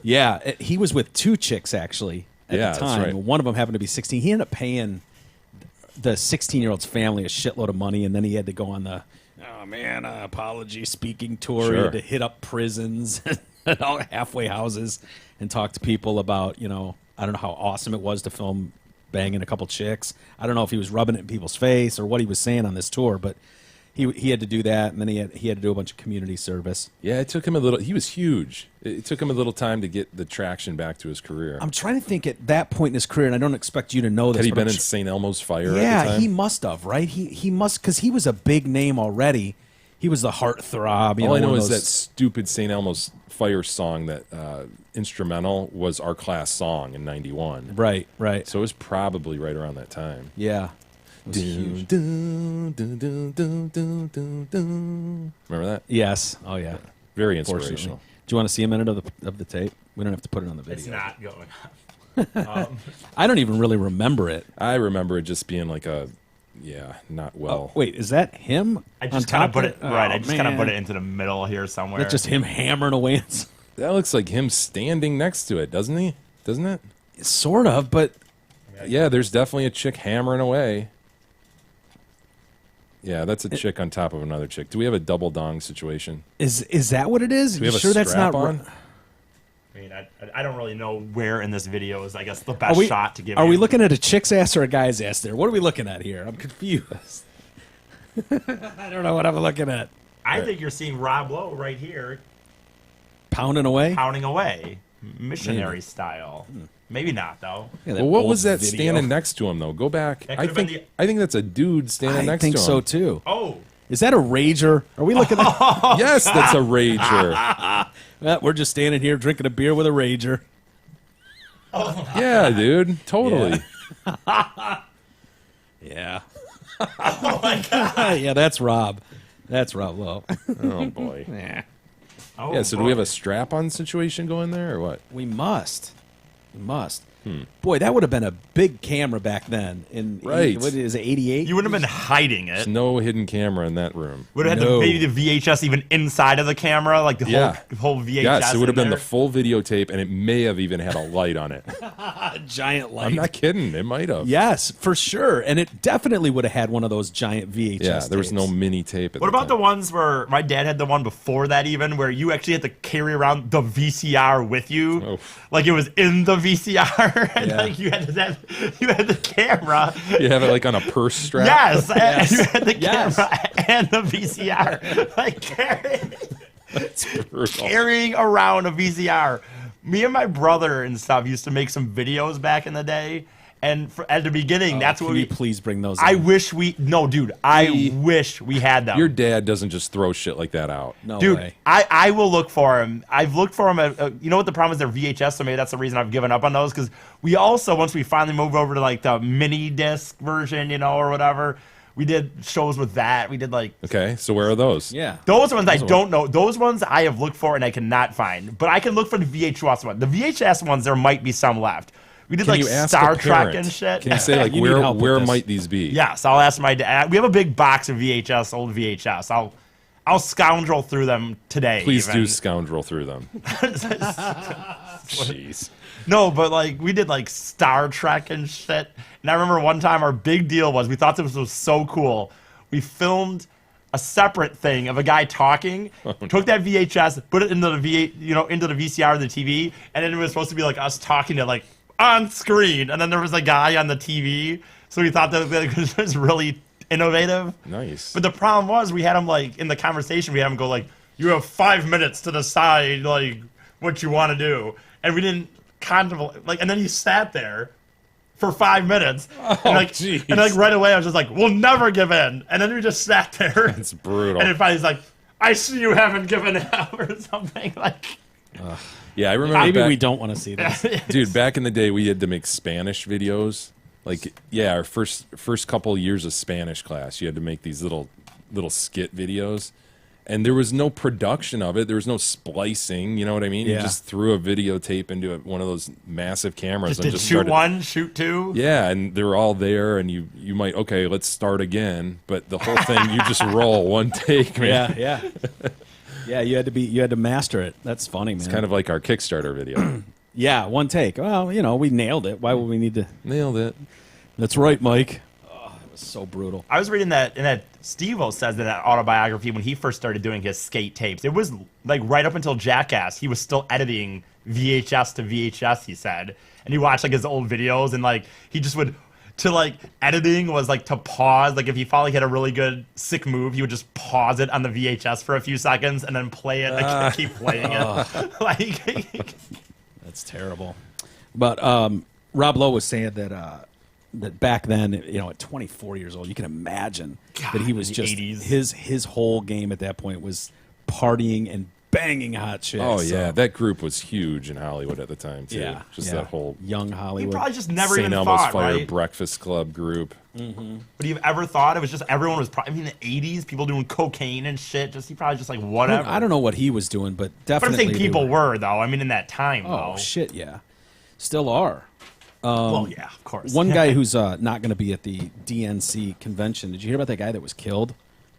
Yeah, he was with 2 chicks actually at Yeah, the that's time. right. One of them happened to be 16. He ended up paying the 16-year-old's family a shitload of money, and then he had to go on the apology speaking tour. He Sure. had to hit up prisons and all halfway houses and talk to people about, I don't know how awesome it was to film banging a couple chicks. I don't know if he was rubbing it in people's face or what he was saying on this tour, but he had to do that, and then he had to do a bunch of community service. Yeah, it took him a little. He was huge. It took him a little time to get the traction back to his career. I'm trying to think at that point in his career, and I don't expect you to know this. Had he but been I'm in St. Elmo's Fire at the Yeah, time? he must have, right? He must, because he was a big name already. He was the heartthrob. All I know one of is that those- stupid St. Elmo's Fire song that instrumental was our class song in '91. Right. So it was probably right around that time. Yeah. It was huge. Remember that? Yes. Oh, yeah. Very Fortunately. inspirational. Do you want to see a minute of the tape? We don't have to put it on the video. It's not going I don't even really remember it. I remember it just being like not well. Wait, is that him? I on just kind top of put it right. I Oh, just kind of man. put it into the middle here somewhere. That's just him hammering away. That looks like him standing next to it, doesn't he? Doesn't it? Sort of, but Yeah, there's definitely a chick hammering away. Yeah, that's a chick on top of another chick. Do we have a double dong situation? is that what it is? Do we You have sure a that's not strap on? right? I mean, I don't really know where in this video is, I guess, the best shot to give. Are you. we looking at a chick's ass or a guy's ass there? What are we looking at here? I'm confused. I don't know what I'm looking at. I think you're seeing Rob Lowe right here Pounding away? pounding away, missionary style. Maybe not though. Yeah, Well, what old was that video. standing next to him though? Go back. That I could've been think that's a dude standing I next think to him. so too. Oh, Is that a rager? Are we looking at? Yes, that's a rager. Well, we're just standing here drinking a beer with a rager. Yeah, dude, totally. Yeah. Oh my god. Yeah, that's Rob. That's Rob Lowe. Oh boy. Yeah. oh Yeah. So do we have a strap-on situation going there, or what? We must. We must. Boy, that would have been a big camera back then. In Right. What is it? 88. You wouldn't have been hiding There's it. no hidden camera in that room. Would have had No. maybe the VHS even inside of the camera, like the Yeah. whole VHS. Yes, it would have in been the there. full videotape, and it may have even had a light on it. a giant light. I'm not kidding. It might have. Yes, for sure. And it definitely would have had one of those giant VHS. Yeah, there was no tapes. mini tape. At What about the time. ones where my dad had the one before that, even where you actually had to carry around the VCR with you, Oof. like it was in the VCR, and Yeah. like you had the camera. You have it like on a purse strap? Yes, and you had the Yes. camera and the VCR, like Brutal. carrying around a VCR. Me and my brother and stuff used to make some videos back in the day, and at the beginning, that's what Can we. you please bring those I in? wish we dude. I wish we had them. Your dad doesn't just throw shit like that out. No Dude, way. I will look for him. I've looked for him. You know what the problem is? They're VHS, so maybe that's the reason I've given up on those. Because we also, once we finally moved over to like the mini disc version, or whatever, we did shows with that. We did like Okay, so where are those? Yeah. those ones. I don't know. Those ones I have looked for and I cannot find. But I can look for the VHS one. The VHS ones, there might be some left. We did Can like you ask Star a Trek parent? and shit. Can you say like You need help with where this. might these be? Yes, I'll ask my dad. We have a big box of VHS, old VHS. I'll scoundrel through them today. Please even. do scoundrel through them. Jeez. No, but like we did like Star Trek and shit. And I remember one time our big deal was we thought this was so cool. We filmed a separate thing of a guy talking, took that VHS, put it into the into the VCR of the TV, and then it was supposed to be like us talking to like on screen, and then there was a guy on the TV. So we thought that was really innovative. Nice. But the problem was we had him like in the conversation, we had him go like, "You have 5 minutes to decide like what you want to do," and we didn't contemplate and then he sat there for 5 minutes, jeez. and like right away I was just like, "We'll never give in," and then we just sat there. It's brutal. And then finally he's like, "I see you haven't given up," or something like. Yeah, I remember Maybe back, we don't want to see this. dude, back in the day we had to make Spanish videos. Like, yeah, our first couple years of Spanish class, you had to make these little skit videos. And there was no production of it. There was no splicing. You know what I mean? Yeah. You just threw a videotape into one of those massive cameras Just and did just shoot started. one, shoot two. Yeah, and they were all there, and you might let's start again. But the whole thing, you just roll one take, man. Yeah. Yeah, you had to master it. That's funny, man. It's kind of like our Kickstarter video. Yeah, one take. Well, we nailed it. Why would we need to? Nailed it. That's right, Mike. Oh, it was so brutal. I was reading that, and that Steve-O says in that autobiography when he first started doing his skate tapes, it was like right up until Jackass, he was still editing VHS to VHS, he said. And he watched like his old videos, and like he just would, to like editing was like to pause. Like if he felt like he had a really good sick move, he would just pause it on the VHS for a few seconds and then play it, like keep playing it. Like, That's terrible. But Rob Lowe was saying that that back then, at 24 years old, you can imagine that he was in the just 80s. his whole game at that point was partying and banging hot chicks. Oh yeah, So, that group was huge in Hollywood at the time too. yeah, Just yeah. that whole young he Hollywood. probably just never St. even Elmo's thought, Fire right? Breakfast Club group. Would you have ever thought it was just everyone was probably in the 80s, people doing cocaine and shit? Just he probably just like whatever. I don't know what he was doing, but But I'm definitely saying they people were though. I mean, in that time Oh though. shit, yeah, still are. Well, yeah, of course. One guy who's not going to be at the DNC convention. Did you hear about that guy that was killed?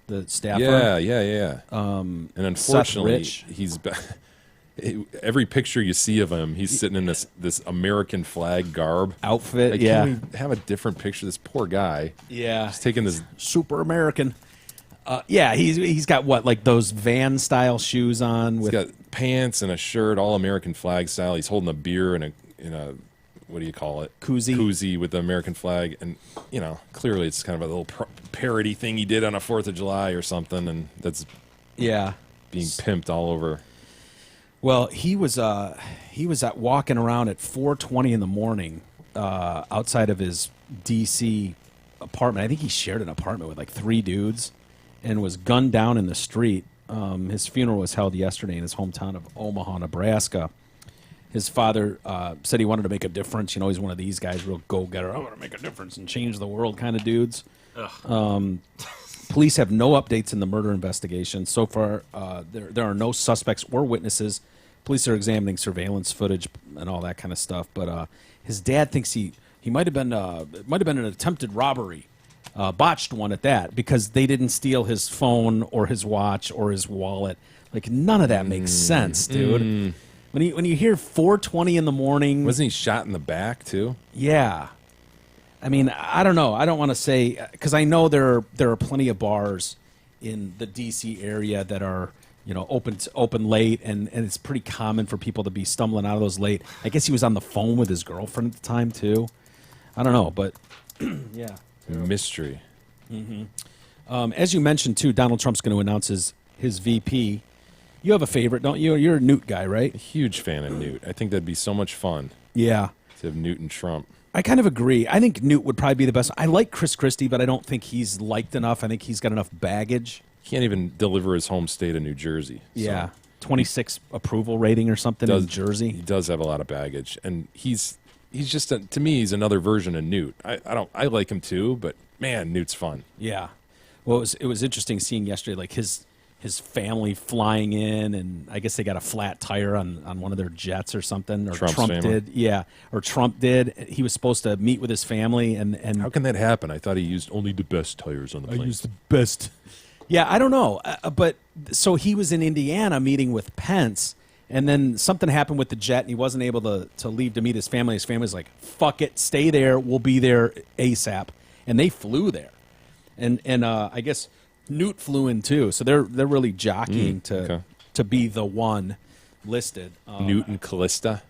The staffer. Yeah. And unfortunately, Rich. he's every picture you see of him, he's sitting in this American flag garb Outfit, Like, yeah. Can we have a different picture? This poor guy. Yeah. He's taking this. Super American. Yeah, he's got what, like those van style shoes on He's with got pants and a shirt, all American flag style. He's holding a beer in a what do you call it? Koozie with the American flag, and clearly it's kind of a little parody thing he did on a 4th of July or something, and that's yeah being pimped all over. Well, he was at walking around at 4:20 in the morning outside of his DC apartment. I think he shared an apartment with like 3 dudes, and was gunned down in the street. His funeral was held yesterday in his hometown of Omaha, Nebraska. His father said he wanted to make a difference. He's one of these guys, real go-getter. I want to make a difference and change the world kind of dudes. Police have no updates in the murder investigation. So far, there are no suspects or witnesses. Police are examining surveillance footage and all that kind of stuff. But his dad thinks he might have been an attempted robbery, botched one at that, because they didn't steal his phone or his watch or his wallet. Like, none of that makes sense, dude. When you hear 4:20 in the morning, Wasn't he shot in the back too? yeah. I mean, I don't know. I don't want to say, because I know there are plenty of bars in the DC area that are open late, and it's pretty common for people to be stumbling out of those late. I guess he was on the phone with his girlfriend at the time too. I don't know, but yeah. Mystery. As you mentioned too, Donald Trump's going to announce his VP. You have a favorite, don't you? You're a Newt guy, right? Huge fan of Newt. I think that'd be so much fun Yeah. to have Newt and Trump. I kind of agree. I think Newt would probably be the best. I like Chris Christie, but I don't think he's liked enough. I think he's got enough baggage. Can't even deliver his home state of New Jersey. So Yeah. 26 approval rating or something in Jersey. He does have a lot of baggage, and he's just to me he's another version of Newt. I like him too, but man, Newt's fun. Yeah. Well, it was interesting seeing yesterday, like his family flying in, and I guess they got a flat tire on one of their jets or something. Or Trump's Trump family? did. Yeah. Or Trump did. He was supposed to meet with his family, and How can that happen? I thought he used only the best tires on the plane. the best. Yeah, I don't know. But so he was in Indiana meeting with Pence, and then something happened with the jet, and he wasn't able to leave to meet his family. His family's like, fuck it, stay there. We'll be there ASAP. And they flew there. And I guess Newt flew in too. So they're really jockeying to be the one listed. Newt and Callista.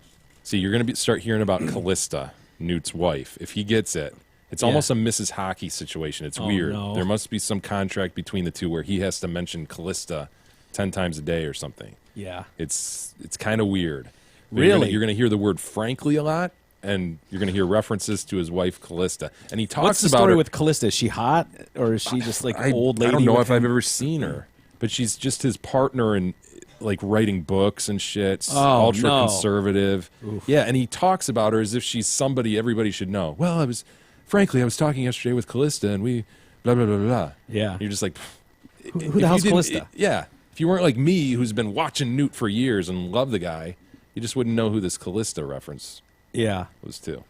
See, you're going to start hearing about Callista, Newt's wife. If he gets it, it's almost a Mrs. Hockey situation. It's weird. no. There must be some contract between the two where he has to mention Callista 10 times a day or something. Yeah. It's kind of weird. But Really? You're going to hear the word frankly a lot, and you're going to hear references to his wife Callista. And he talks What's the about story her. with Callista? Is she hot, or is she just like old lady? I don't know with if I've him? ever seen her, but she's just his partner in like writing books and shit. Oh, ultra no. conservative. Yeah, and he talks about her as if she's somebody everybody should know. Well, I was talking yesterday with Callista, and we blah blah blah blah. Yeah. You're just like, Who the hell's Callista? Yeah. If you weren't like me, who's been watching Newt for years and love the guy, you just wouldn't know who this Callista reference Yeah. was to.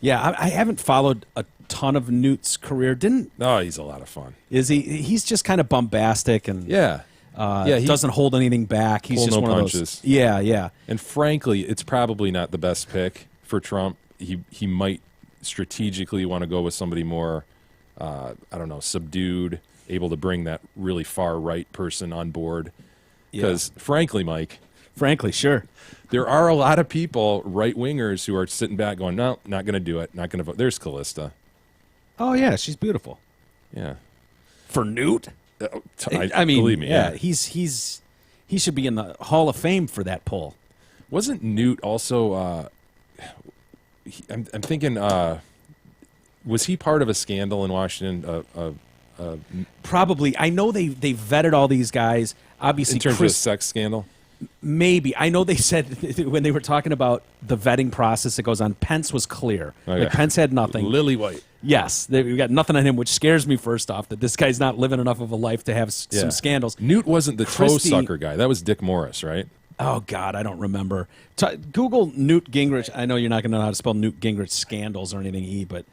Yeah, I haven't followed a ton of Newt's career. Oh, he's a lot of fun. Is he? He's just kind of bombastic and Yeah. He doesn't hold anything back. He's pull just no one of punches. those. Yeah, yeah. And frankly, it's probably not the best pick for Trump. He might strategically want to go with somebody more, I don't know, subdued, able to bring that really far right person on board. Because frankly, Mike, Sure. there are a lot of people, right wingers, who are sitting back going, no, not going to do it, not going to vote. There's Callista. Oh yeah, she's beautiful. Yeah. For Newt? I mean, believe me. yeah, he should be in the Hall of Fame for that poll. Wasn't Newt also? I'm thinking. Was he part of a scandal in Washington? Probably. I know they vetted all these guys. Obviously, In terms of a sex scandal? maybe. I know they said when they were talking about the vetting process that goes on, Pence was clear. Okay. Like Pence had nothing. Lily White. Yes, we got nothing on him, which scares me. First off, that this guy's not living enough of a life to have some scandals. Newt wasn't the toe Christie- sucker guy. That was Dick Morris, right? Oh God, I don't remember. Google Newt Gingrich. I know you're not going to know how to spell Newt Gingrich scandals or anything. But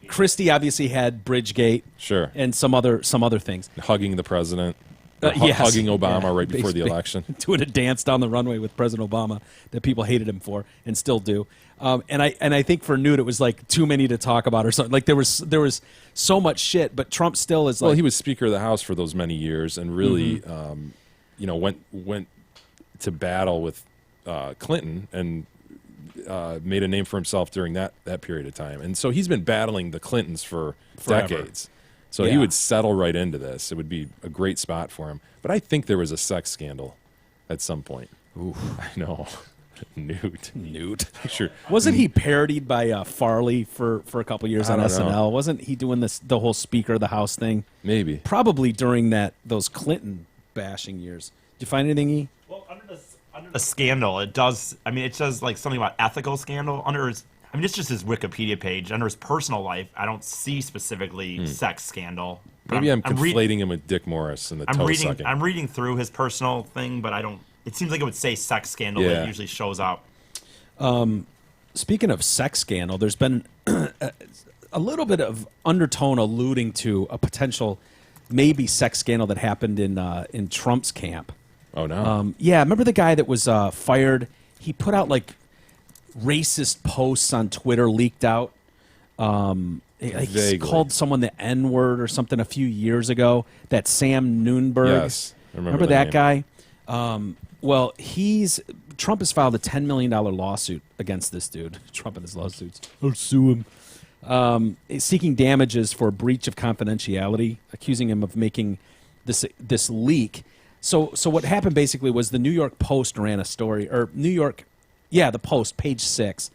Christie obviously had Bridgegate, Sure. and some other things. Hugging the president. Yes. Hugging Obama Yeah. right before the Basically election. doing a dance down the runway with President Obama that people hated him for and still do. And I think for Newt it was like too many to talk about or something. Like there was so much shit, but Trump still is like. Well, he was Speaker of the House for those many years, and really, went to battle with Clinton and made a name for himself during that period of time. And so he's been battling the Clintons for Forever. decades. So he Yeah. would settle right into this. It would be a great spot for him. But I think there was a sex scandal at some point. Ooh, I know. Newt. Sure. Wasn't he parodied by Farley for a couple years I on don't SNL? know. Wasn't he doing the whole Speaker of the House thing? Maybe. Probably during those Clinton bashing years. Did you find anything, E? Well, under the scandal, it does. I mean, it says like something about ethical scandal under his. I mean, it's just his Wikipedia page. Under his personal life, I don't see specifically sex scandal. But Maybe I'm conflating him with Dick Morris and the toe sucking. I'm reading through his personal thing, but I don't. It seems like it would say sex scandal. But Yeah. it usually shows up. Speaking of sex scandal, there's been a little bit of undertone alluding to a potential maybe sex scandal that happened in Trump's camp. Oh, no. Yeah, remember the guy that was fired? He put out like racist posts on Twitter, leaked out. He Vaguely. called someone the N-word or something a few years ago. That Sam Nunberg. Yes, I remember remember that that guy? Well, Trump has filed a $10 million lawsuit against this dude. Trump and his lawsuits. I'll sue him. Seeking damages for breach of confidentiality, accusing him of making this leak. So what happened basically was the New York Post ran a story, or the Post, page 6,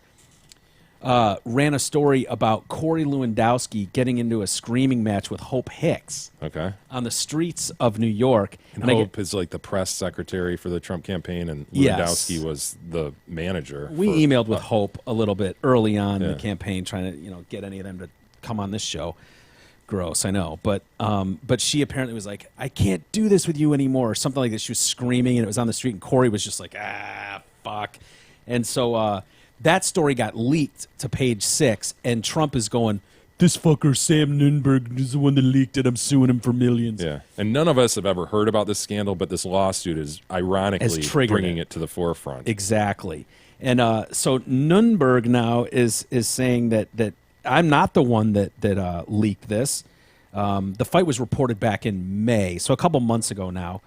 ran a story about Corey Lewandowski getting into a screaming match with Hope Hicks Okay. on the streets of New York. And Hope is like the press secretary for the Trump campaign, and Yes. Lewandowski was the manager. We emailed with Hope a little bit early on in Yeah. the campaign, trying to get any of them to come on this show. Gross, I know, but she apparently was like, "I can't do this with you anymore," or something like that. She was screaming, and it was on the street, and Corey was just like, fuck," and so that story got leaked to page 6, and Trump is going, "This fucker Sam Nunberg is the one that leaked it. I'm suing him for millions." Yeah, and none of us have ever heard about this scandal, but this lawsuit is ironically triggered bringing it. it to the forefront. Exactly. And so Nunberg now is saying that I'm not the one that leaked this. The fight was reported back in May, so a couple months ago now.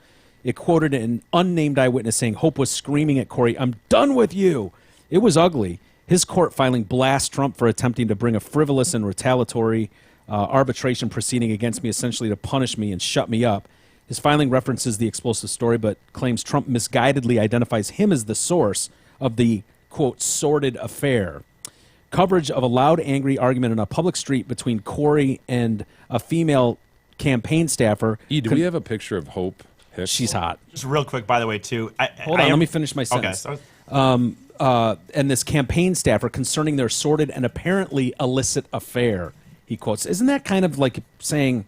It quoted an unnamed eyewitness saying Hope was screaming at Corey, "I'm done with you." It was ugly. His court filing blasts Trump for attempting to bring a frivolous and retaliatory arbitration proceeding against me, essentially to punish me and shut me up. His filing references the explosive story, but claims Trump misguidedly identifies him as the source of the, quote, sordid affair. Coverage of a loud, angry argument in a public street between Corey and a female campaign staffer. Do we have a picture of Hope Hicks? She's hot. Just real quick, by the way, too. Hold on, let me finish my sentence. Okay. So, And this campaign staffer concerning their sordid and apparently illicit affair, he quotes. Isn't that kind of like saying,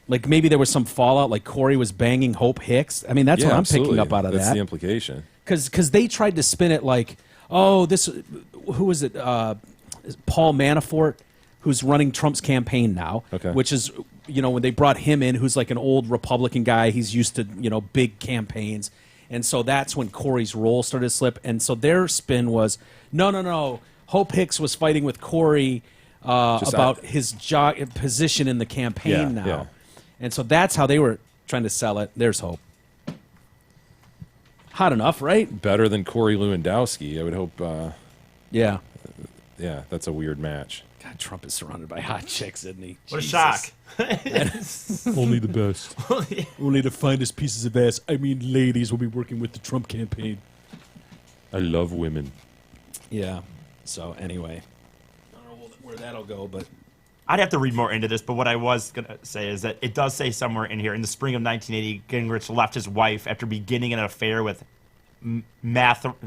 Like maybe there was some fallout, like Corey was banging Hope Hicks. I mean, that's what I'm absolutely. picking up out of That's that. the implication. Because they tried to spin it like, oh, this, who was it? Paul Manafort, who's running Trump's campaign now, Okay. which is, when they brought him in, who's like an old Republican guy, he's used to, big campaigns. And so that's when Corey's role started to slip. And so their spin was, no. Hope Hicks was fighting with Corey about his position in the campaign now. Yeah. And so that's how they were trying to sell it. There's Hope. Hot enough, right? Better than Corey Lewandowski. I would hope. Yeah. Yeah, that's a weird match. God, Trump is surrounded by hot chicks, isn't he? What a Jesus. shock. Only the best. Only the finest pieces of ass, I mean ladies, will be working with the Trump campaign. I love women. Yeah. So anyway, I don't know where that'll go, but I'd have to read more into this, but what I was going to say is that it does say somewhere in here, in the spring of 1980, Gingrich left his wife after beginning an affair with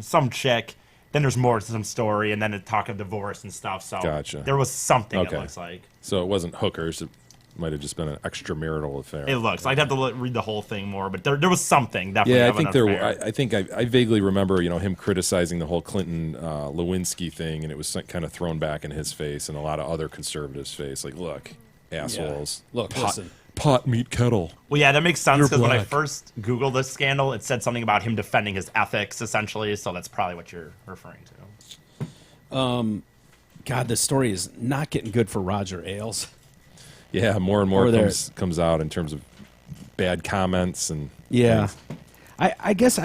some chick. Then there's more to some story, and then a talk of divorce and stuff. So Gotcha. there was something, Okay. it looks like. So it wasn't hookers. It might have just been an extramarital affair. It looks. I'd have to read the whole thing more, but there was something, definitely. Yeah, I of think an there. affair. I think I vaguely remember, him criticizing the whole Clinton Lewinsky thing, and it was kind of thrown back in his face and a lot of other conservatives' face. Like, look, assholes. Look, listen. Pot meet kettle. Well, yeah, that makes sense You're because when I black. first Googled this scandal, it said something about him defending his ethics, essentially. So that's probably what you're referring to. God, this story is not getting good for Roger Ailes. Yeah, more and more Or there- comes out in terms of bad comments and Yeah. things. I guess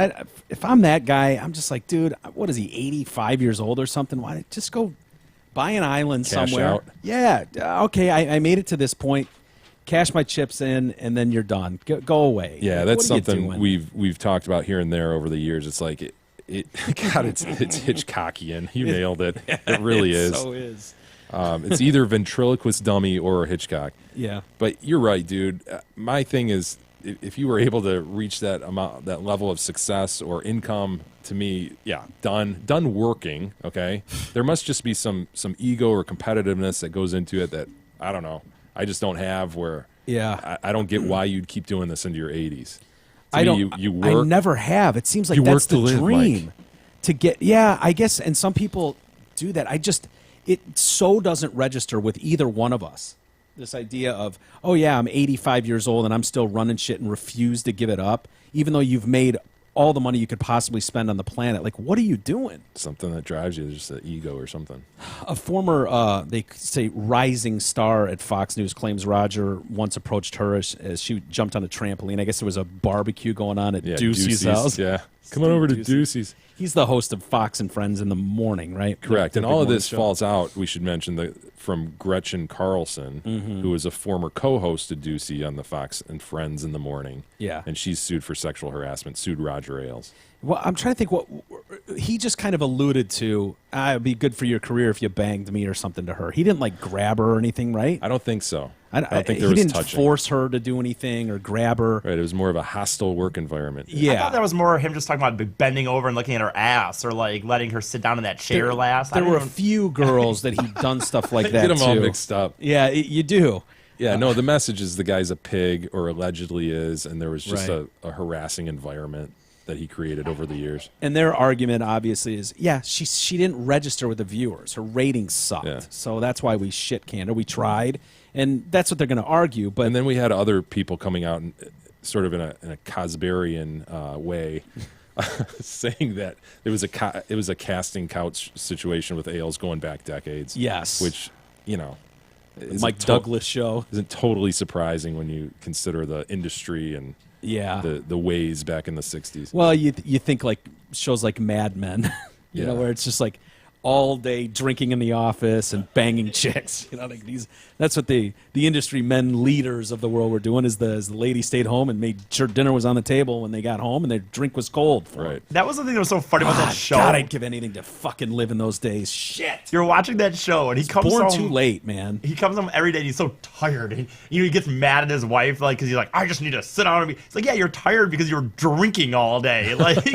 if I'm that guy, I'm just like, dude, what is he, 85 years old or something? Why just go buy an island Cash somewhere? out. Yeah. Okay, I made it to this point. Cash my chips in, and then you're done. Go away. Yeah, Like, that's what are you something doing? we've talked about here and there over the years. It's like God, it's Hitchcockian. You nailed it. It really is. So is. It's either ventriloquist dummy or Hitchcock. Yeah. But you're right, dude. My thing is, if you were able to reach that level of success or income, to me, yeah, done working. Okay, there must just be some ego or competitiveness that goes into it that I don't know. I just don't have. Where I don't get why you'd keep doing this into your 80s. I don't. You work. I never have. It seems like You that's work the to live, dream. Mike. To get, yeah, I guess, and some people do that. It so doesn't register with either one of us. This idea of, oh yeah, I'm 85 years old and I'm still running shit and refuse to give it up, even though you've made all the money you could possibly spend on the planet. Like, what are you doing? Something that drives you, just an ego or something. A former, they say, rising star at Fox News claims Roger once approached her as she jumped on a trampoline. I guess there was a barbecue going on at Ducey's house. Yeah, come on over to Ducey. Ducey's. He's the host of Fox and Friends in the morning, right? Correct. The And big all of morning this show. falls out, we should mention, from Gretchen Carlson, who was a former co-host of Ducey on the Fox and Friends in the morning. Yeah. And she's sued for sexual harassment, sued Roger Ailes. Well, I'm trying to think what he just kind of alluded to. It'd be good for your career if you banged me or something to her. He didn't like grab her or anything, right? I don't think so. I don't think he there was didn't touching. force her to do anything or grab her. Right, it was more of a hostile work environment. I Yeah. thought that was more him just talking about bending over and looking at her ass, or like letting her sit down in that chair last. There were a few girls that he'd done stuff like that Get them all too. mixed up. Yeah, you do. Yeah, no, the message is the guy's a pig, or allegedly is, and there was just Right. a harassing environment that he created over the years. And their argument obviously is, yeah, she didn't register with the viewers. Her ratings sucked. Yeah. So that's why we shit canned her. We tried. And that's what they're going to argue. But And then we had other people coming out and sort of in a Cosberian way, saying that it was a casting couch situation with Ailes going back decades. Yes. Which, is Mike Douglas show. isn't totally surprising when you consider the industry and Yeah. the ways back in the 60s. Well, you think like shows like Mad Men, you know, Yeah. where it's just like all day drinking in the office and banging chicks. You know, like that's what the industry men leaders of the world were doing. Is the lady stayed home and made sure dinner was on the table when they got home and their drink was cold. For Right. That was the thing that was so funny about that show. God, I'd give anything to fucking live in those days. Shit. You're watching that show, and he comes Born home too late, man. He comes home every day. And he's so tired. He gets mad at his wife, like, because he's like, I just need to sit down and be. It's like, yeah, you're tired because you were drinking all day. Like, Do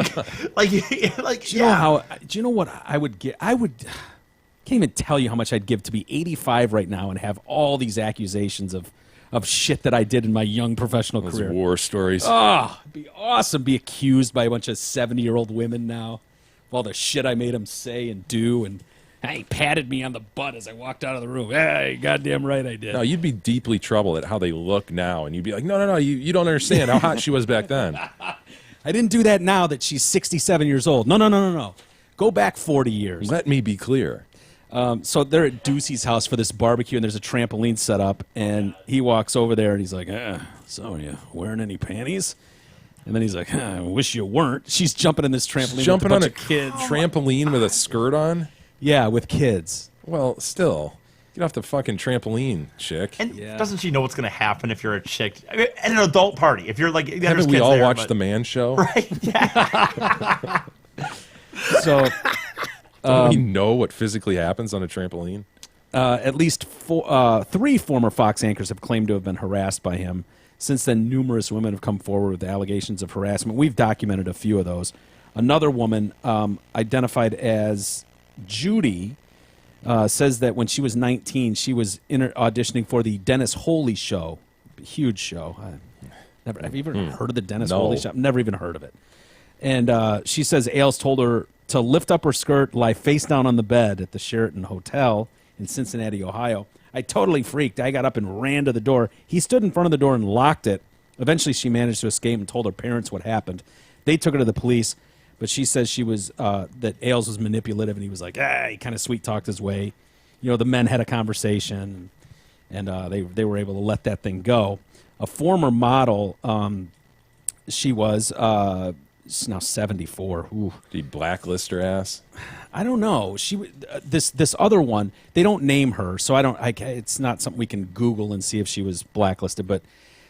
you know do you know what I would get? Can't even tell you how much I'd give to be 85 right now and have all these accusations of of shit that I did in my young professional Those career. war stories. Oh, it'd be awesome. Be accused by a bunch of 70-year-old women now of all the shit I made them say and do, and he patted me on the butt as I walked out of the room. Hey, goddamn right I did. No, you'd be deeply troubled at how they look now, and you'd be like, no, you don't understand how hot she was back then. I didn't do that now that she's 67 years old. No. Go back 40 years. Let me be clear. So they're at Ducey's house for this barbecue, and there's a trampoline set up, and he walks over there, and he's like, so are you wearing any panties? And then he's like, I wish you weren't. She's jumping in this trampoline Jumping with on a a bunch of kids. trampoline with a skirt on? Yeah, with kids. Well, still. Get off the fucking trampoline, chick. And Yeah. doesn't she know what's going to happen if you're a chick at an adult party? If you're like, there's Haven't we kids all there, watched but- The Man Show? Right? Yeah. So Don't we know what physically happens on a trampoline? at least 3 former Fox anchors have claimed to have been harassed by him. Since then, numerous women have come forward with allegations of harassment. We've documented a few of those. Another woman, identified as Judy, says that when she was 19, she was auditioning for the Dennis Holy Show. Huge show. Have you ever heard of the Dennis No. Holy Show? I've never even heard of it. And she says Ailes told her to lift up her skirt, lie face down on the bed at the Sheraton Hotel in Cincinnati, Ohio. I totally freaked. I got up and ran to the door. He stood in front of the door and locked it. Eventually, she managed to escape and told her parents what happened. They took her to the police, but she says she was that Ailes was manipulative, and he was like, he kind of sweet-talked his way. You know, the men had a conversation, and they were able to let that thing go. A former model, she was she's now 74. Ooh. Did he blacklist her ass? I don't know. This other one, they don't name her, so it's not something we can Google and see if she was blacklisted. But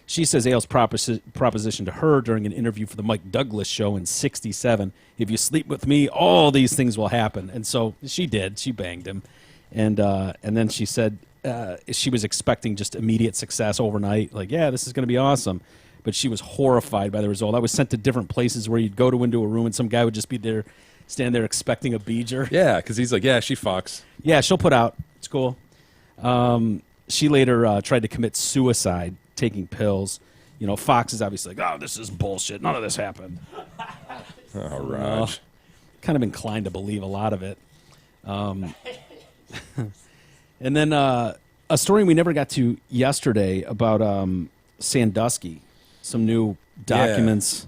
she says Ailes proposition to her during an interview for the Mike Douglas show in '67. If you sleep with me, all these things will happen. And so she did. She banged him, and then she said she was expecting just immediate success overnight. Like, yeah, this is going to be awesome. But she was horrified by the result. I was sent to different places where you'd go into a room and some guy would just be there, stand there expecting a beeger. Yeah, because he's like, yeah, she fucks. Yeah, she'll put out. It's cool. She later tried to commit suicide, taking pills. You know, Fox is obviously like, oh, this is bullshit. None of this happened. Oh, Raj. Kind of inclined to believe a lot of it. And then a story we never got to yesterday about Sandusky. Some new documents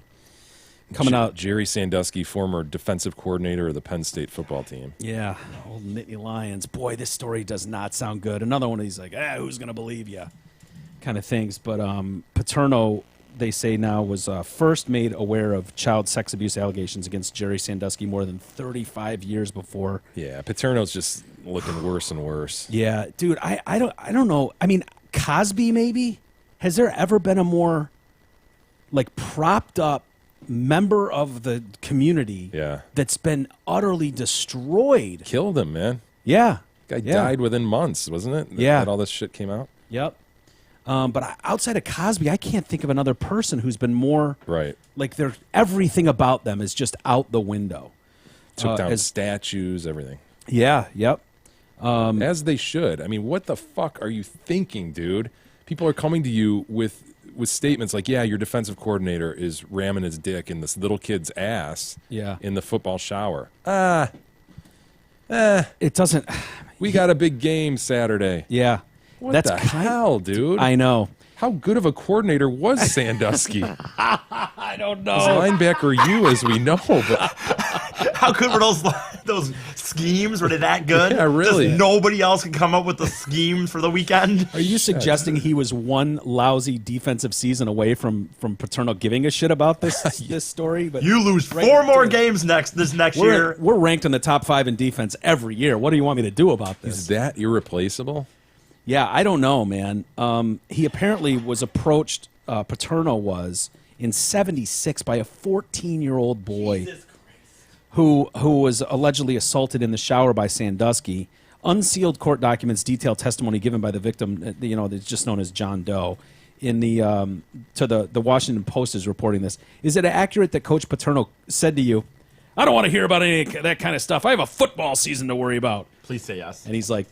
coming out. Jerry Sandusky, former defensive coordinator of the Penn State football team. Yeah, old Nittany Lions. Boy, this story does not sound good. Another one of these like, who's going to believe you kind of things. But Paterno, they say now, was first made aware of child sex abuse allegations against Jerry Sandusky more than 35 years before. Yeah, Paterno's just looking worse and worse. Yeah, dude, I don't know. I mean, Cosby maybe? Has there ever been a more like propped up member of the community that's been utterly destroyed? Killed him, man. Yeah. Guy died within months, wasn't it? Yeah. That all this shit came out? Yep. But outside of Cosby, I can't think of another person who's been more right. Like everything about them is just out the window. Took down statues, everything. Yeah. Yep. As they should. I mean, what the fuck are you thinking, dude? People are coming to you with statements like, yeah, your defensive coordinator is ramming his dick in this little kid's ass in the football shower. It doesn't. We got a big game Saturday. Yeah. What the hell, dude? I know. How good of a coordinator was Sandusky? I don't know. His linebacker, as we know. But How good were those schemes? Were they that good? Yeah, really. Just nobody else could come up with the schemes for the weekend? Are you suggesting he was one lousy defensive season away from Paterno giving a shit about this story? But You lose 4 more games next year. We're ranked in the top 5 in defense every year. What do you want me to do about this? is that irreplaceable? Yeah, I don't know, man. He apparently was approached, Paterno was, in '76 by a 14-year-old boy who was allegedly assaulted in the shower by Sandusky. Unsealed court documents detail testimony given by the victim, that's just known as John Doe. In the the Washington Post is reporting this. Is it accurate that Coach Paterno said to you, "I don't want to hear about any of that kind of stuff. I have a football season to worry about"? Please say yes. And he's like,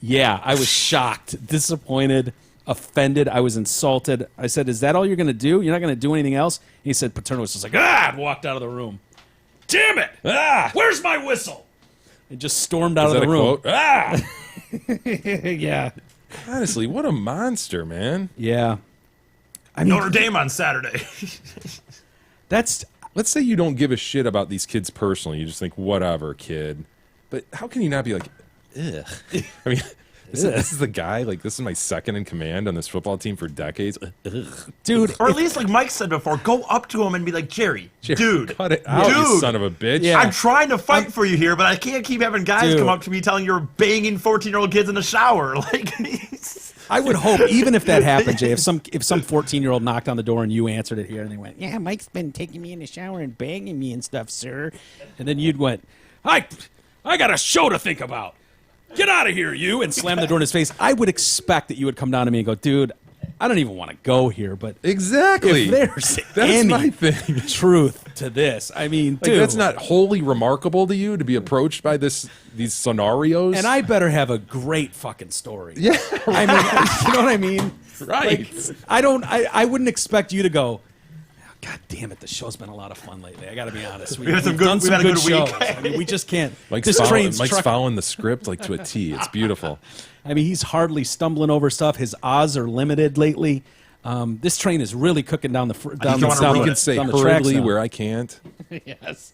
yeah, I was shocked, disappointed, offended. I was insulted. I said, "Is that all you're going to do? You're not going to do anything else?" He said, Paterno was just like, and walked out of the room. Damn it! Where's my whistle? And just stormed out Is of that the a room. quote? Yeah. Honestly, what a monster, man. Yeah. I mean, Notre Dame on Saturday. that's Let's say you don't give a shit about these kids personally. You just think, whatever, kid. But how can you not be like, ugh? I mean, this is the guy, like, this is my second in command on this football team for decades. Ugh. dude. Or at least, like Mike said before, go up to him and be like, Jerry, dude, Cut it out, you dude. son of a bitch. Yeah. I'm trying to fight for you here, but I can't keep having guys Dude. come up to me telling you're banging 14-year-old kids in the shower. Like, I would hope, even if that happened, Jay, if some 14-year-old knocked on the door and you answered it here and they went, "Yeah, Mike's been taking me in the shower and banging me and stuff, sir," and then you'd went, I got a show to think about. Get out of here, you, and slam the door in his face. I would expect that you would come down to me and go, "Dude, I don't even want to go here," but Exactly. if there's That's any my thing. truth to this, I mean, Like, dude, that's not wholly remarkable to you to be approached by these scenarios. and I better have a great fucking story. Yeah, I mean, you know what I mean? right. I wouldn't expect you to go, "God damn it, the show's been a lot of fun lately." I got to be honest. had some good- done we've had a good shows. week. I mean, we just can't. Mike's this train's Mike's truck- following the script like to a T. It's beautiful. I mean, he's hardly stumbling over stuff. His odds are limited lately. This train is really cooking down the down the, don't wanna down ruin You the, can say down the tracks hurriedly now. where I can't. Yes.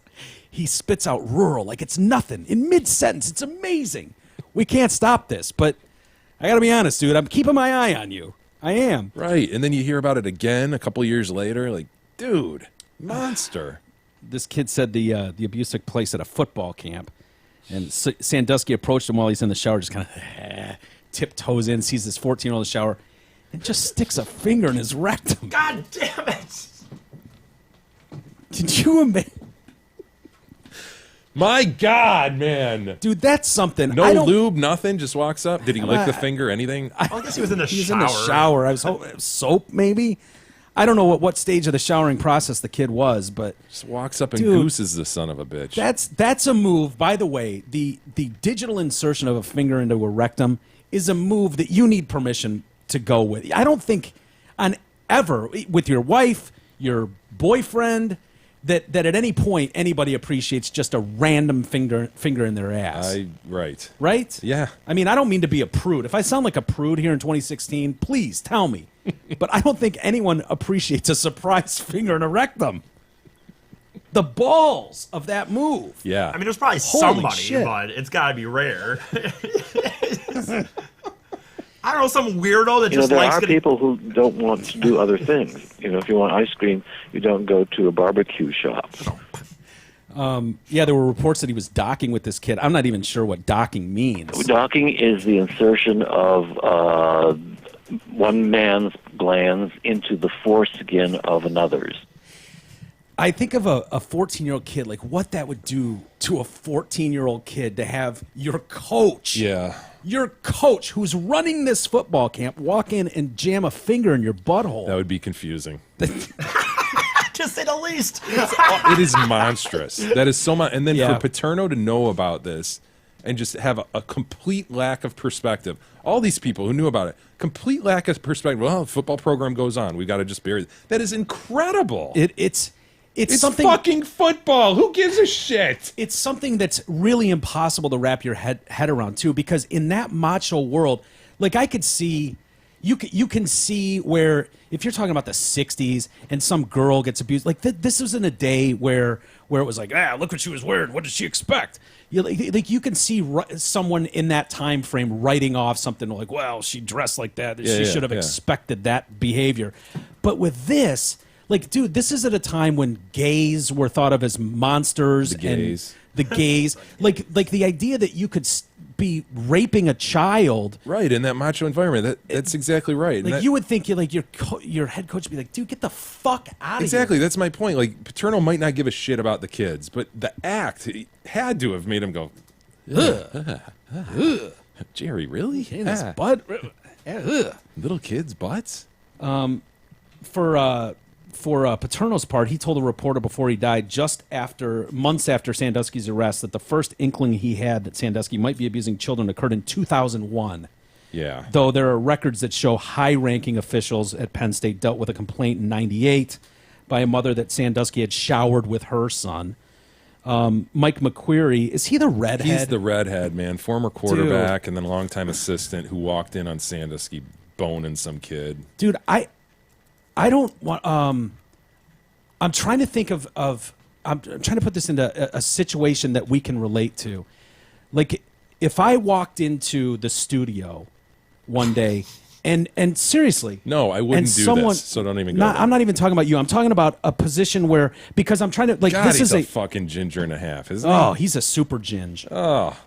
He spits out rural like it's nothing in mid-sentence. It's amazing. We can't stop this, but I got to be honest, dude. I'm keeping my eye on you. I am. Right. And then you hear about it again a couple years later. Like, dude, monster. This kid said the abuse took place at a football camp, and Sandusky approached him while he's in the shower, just kind of tiptoes in, sees this 14-year-old in the shower, and just sticks a finger in his rectum. God damn it! Did you imagine? My God, man. Dude, that's something. No I don't- lube, nothing. Just walks up. Did he lick the finger? Anything? I guess he was in the He was shower. in the shower. I was hoping soap, maybe. I don't know what stage of the showering process the kid was, but Just walks up and Dude, gooses the son of a bitch. that's a move. By the way, the digital insertion of a finger into a rectum is a move that you need permission to go with. I don't think on ever with your wife, your boyfriend, that at any point anybody appreciates just a random finger in their ass. Right. Right? Yeah. I mean, I don't mean to be a prude. If I sound like a prude here in 2016, please tell me. But I don't think anyone appreciates a surprise finger in a rectum. The balls of that move. Yeah. I mean, there's probably Holy somebody, shit. but it's got to be rare. I don't know, some weirdo that You know, just there likes are getting... people who don't want to do other things. You know, if you want ice cream, you don't go to a barbecue shop. Yeah, there were reports that he was docking with this kid. I'm not even sure what docking means. Docking is the insertion of one man's glands into the foreskin of another's. I think of a 14-year-old kid, like what that would do to a 14-year-old kid to have your coach, Yeah. your coach who's running this football camp, walk in and jam a finger in your butthole. That would be confusing. To say the least. It is monstrous. That is so much. And then Yeah. for Paterno to know about this and just have a complete lack of perspective. All these people who knew about it, complete lack of perspective. Well, the football program goes on. We got to just bury it. That is incredible. It's It's something fucking football. Who gives a shit? it's something that's really impossible to wrap your head around too, because in that macho world, like I could see, you can see where if you're talking about the 60s and some girl gets abused, like this was in a day where it was like, look what she was wearing, what did she expect? Like you can see someone in that time frame writing off something like, well, she dressed like that, she should have expected that behavior. But with this, like, dude, this is at a time when gays were thought of as monsters. gays. And the gays. like the idea that you could be raping a child. Right, in that macho environment. That's exactly right. Like, And you would think your head coach would be like, dude, get the fuck out of here. exactly. That's my point. Like, Paterno might not give a shit about the kids, but the act had to have made him go, ugh. Jerry, really? In his butt. Ugh. Little kids' butts? For Paterno's part, he told a reporter before he died, months after Sandusky's arrest, that the first inkling he had that Sandusky might be abusing children occurred in 2001. Yeah. Though there are records that show high-ranking officials at Penn State dealt with a complaint in '98 by a mother that Sandusky had showered with her son. Mike McQueary, is he the redhead? He's the redhead, man. Former quarterback and then longtime assistant who walked in on Sandusky boning some kid. Dude, I don't want. I'm trying to think of. I'm trying to put this into a situation that we can relate to. Like, if I walked into the studio one day, and seriously, No, I wouldn't and do someone, this, so don't even go there. I'm not even talking about you. I'm talking about a position where, because I'm trying to like God, this he's is a fucking ginger and a half, isn't oh, he? he's a super ginge. Oh,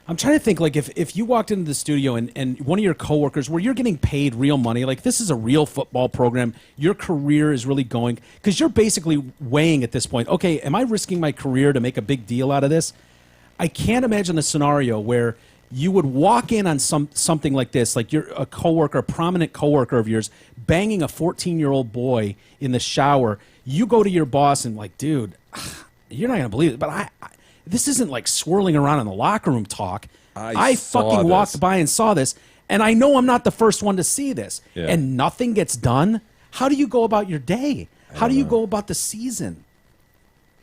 I'm trying to think, like, if you walked into the studio and one of your coworkers, where you're getting paid real money, like this is a real football program, your career is really going, because you're basically weighing at this point, okay, am I risking my career to make a big deal out of this? I can't imagine the scenario where you would walk in on something like this, like you're a coworker, a prominent coworker of yours, banging a 14-year-old boy in the shower. You go to your boss and like, dude, you're not gonna believe it, but I this isn't like swirling around in the locker room talk. I saw fucking this. walked by and saw this, and I know I'm not the first one to see this, Yeah. and nothing gets done. How do you go about your day? How do you go about the season?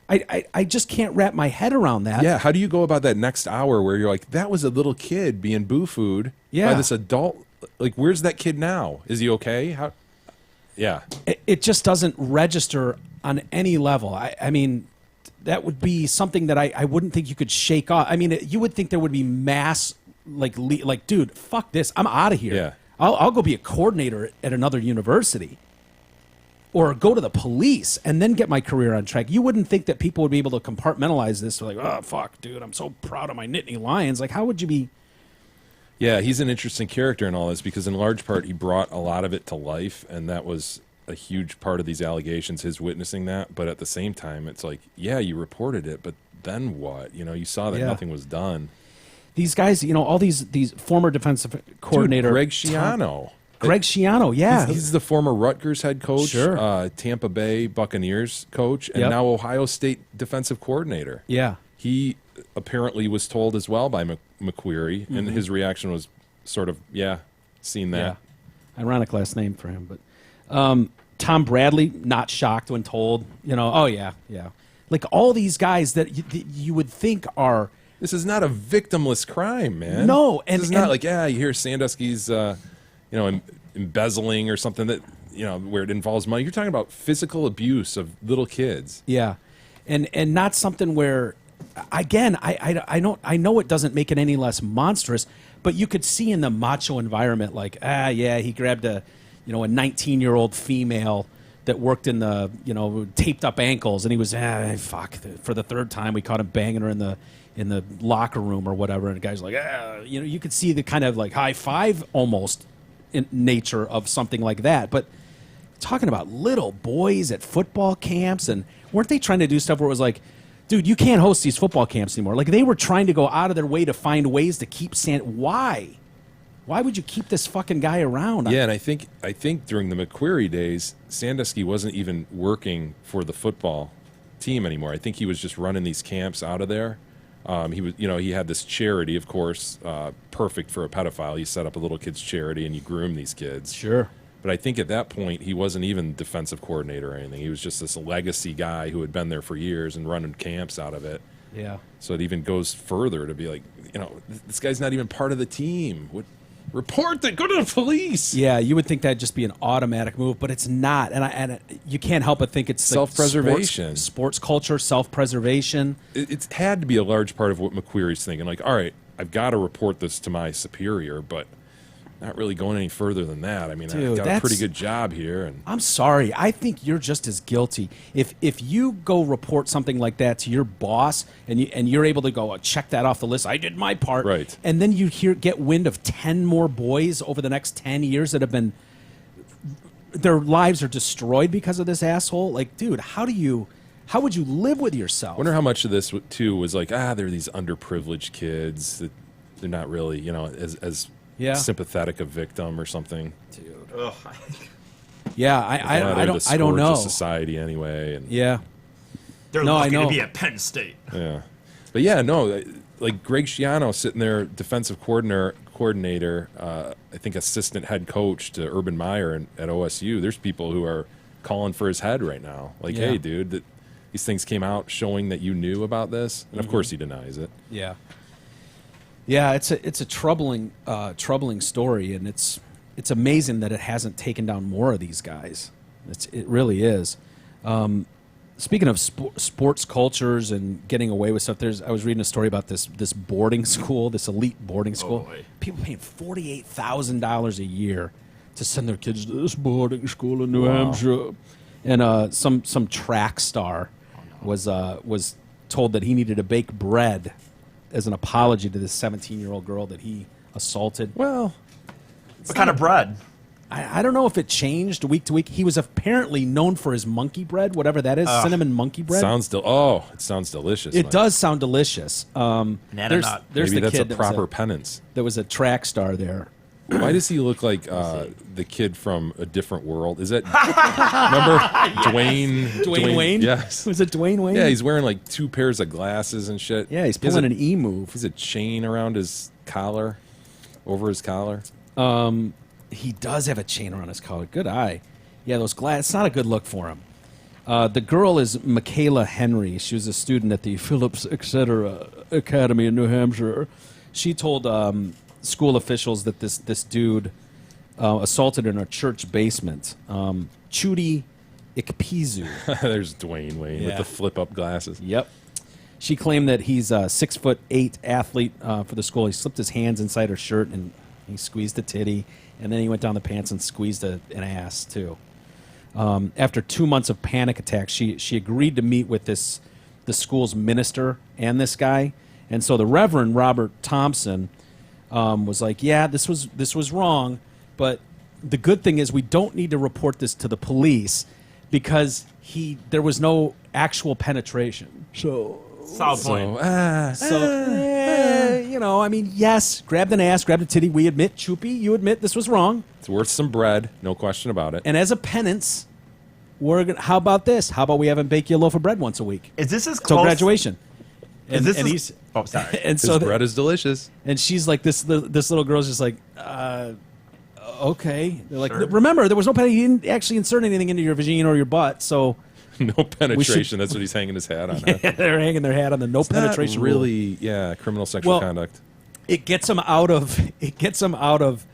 I just can't wrap my head around that. yeah. How do you go about that next hour where you're like, that was a little kid being boo-fooed Yeah. by this adult? Like, where's that kid now? Is he okay? How? Yeah. It just doesn't register on any level. I mean, that would be something that I wouldn't think you could shake off. I mean, you would think there would be mass, like, dude, fuck this. I'm out of here. Yeah. I'll go be a coordinator at another university. Or go to the police and then get my career on track. You wouldn't think that people would be able to compartmentalize this. Like, oh, fuck, dude, I'm so proud of my Nittany Lions. Like, how would you be? Yeah, he's an interesting character in all this because in large part he brought a lot of it to life, and that was a huge part of these allegations, his witnessing that. But at the same time, it's like, yeah, you reported it, but then what? You know, you saw that Yeah. nothing was done. These guys, you know, all these former defensive coordinator. Dude, Greg Schiano. Greg Schiano, yeah. He's the former Rutgers head coach, Sure. Tampa Bay Buccaneers coach, and Yep. now Ohio State defensive coordinator. Yeah. He apparently was told as well by McQueary, and his reaction was sort of, yeah, seen that. Yeah. Ironic last name for him. But Tom Bradley, not shocked when told, you know, oh, yeah. Like all these guys that you would think are. This is not a victimless crime, man. No, this is not like, yeah, you hear Sandusky's, embezzling or something that, where it involves money. You're talking about physical abuse of little kids. Yeah. And not something where, again, I know it doesn't make it any less monstrous, but you could see in the macho environment, like, he grabbed a 19-year-old female that worked in the, taped up ankles, and he was, for the third time we caught him banging her in the locker room or whatever, and the guy's like, you could see the kind of like high five almost in nature of something like that. But talking about little boys at football camps, and weren't they trying to do stuff where it was like, dude, you can't host these football camps anymore? Like, they were trying to go out of their way to find ways to keep Why would you keep this fucking guy around? Yeah, and I think during the McQueary days, Sandusky wasn't even working for the football team anymore. I think he was just running these camps out of there. He was, he had this charity, of course, perfect for a pedophile. You set up a little kids charity and you groom these kids. Sure. But I think at that point he wasn't even defensive coordinator or anything. He was just this legacy guy who had been there for years and running camps out of it. Yeah. So it even goes further to be like, this guy's not even part of the team. Report that. Go to the police. Yeah, you would think that'd just be an automatic move, but it's not. And you can't help but think it's self-preservation, like sports culture, self-preservation. It's had to be a large part of what McQueary's thinking. Like, all right, I've got to report this to my superior, but not really going any further than that. I mean, Dude, I've got a pretty good job here. And I'm sorry. I think you're just as guilty. If you go report something like that to your boss and you're able to go, check that off the list, I did my part. Right. And then you get wind of 10 more boys over the next 10 years that have been, their lives are destroyed because of this asshole. Like, dude, how would you live with yourself? I wonder how much of this, too, was like, they're these underprivileged kids that they're not really, as sympathetic a victim or something. Dude. Ugh. Yeah, I don't know. Of society anyway. And yeah. They're lucky to be at Penn State. Yeah. But yeah, no, like Greg Schiano sitting there, defensive coordinator coordinator, I think assistant head coach to Urban Meyer at OSU. There's people who are calling for his head right now. Like, Yeah. hey, dude, these things came out showing that you knew about this, and of course he denies it. Yeah. Yeah, it's a troubling story, and it's amazing that it hasn't taken down more of these guys. It really is. Speaking of sports cultures and getting away with stuff, I was reading a story about this boarding school, this elite boarding school. boy. People paying $48,000 a year to send their kids to this boarding school in New Hampshire, and some track star was told that he needed to bake bread as an apology to this 17-year-old girl that he assaulted. Well, What kind of bread? I don't know if it changed week to week. He was apparently known for his monkey bread, whatever that is, cinnamon monkey bread. it sounds delicious. It Mike. does sound delicious. Nut. There's Maybe the that's kid a proper penance. that was a track star there. Why does he look like the kid from A Different World? Is that remember Dwayne Wayne? Yes. Was it Dwayne Wayne? Yeah, he's wearing like 2 pairs of glasses and shit. Yeah, he's He has pulling a- an E move. He's a chain around his collar, over his collar. He does have a chain around his collar. Good eye. Yeah, those glasses. It's not a good look for him. The girl is Michaela Henry. She was a student at the Phillips Etc. Academy in New Hampshire. She told school officials that this dude assaulted her in a church basement. Chudi Ikpeazu. There's Dwayne Wayne with Yeah. the flip-up glasses. Yep. She claimed that he's a 6'8" athlete for the school. He slipped his hands inside her shirt and he squeezed a titty, and then he went down the pants and squeezed an ass too. After 2 months of panic attacks, she agreed to meet with the school's minister and this guy, and so the Reverend Robert Thompson was like, "Yeah, this was wrong, but the good thing is we don't need to report this to the police because there was no actual penetration." Solid point. I mean, yes, grabbed an ass, grabbed a titty. We admit, Choopy, you admit this was wrong. It's worth some bread, no question about it. And as a penance, how about this? How about we have him bake you a loaf of bread once a week Is this as till close? And, Is this and as- he's Oh, sorry. and His so bread is delicious. and she's like this little girl's just like okay. They're like, Sure. remember there was no penny. He didn't actually insert anything into your vagina or your butt, so No penetration. That's what he's hanging his hat on. huh? they're hanging their hat on the no It's not penetration rule. really, yeah, criminal sexual Well, conduct. It gets him out of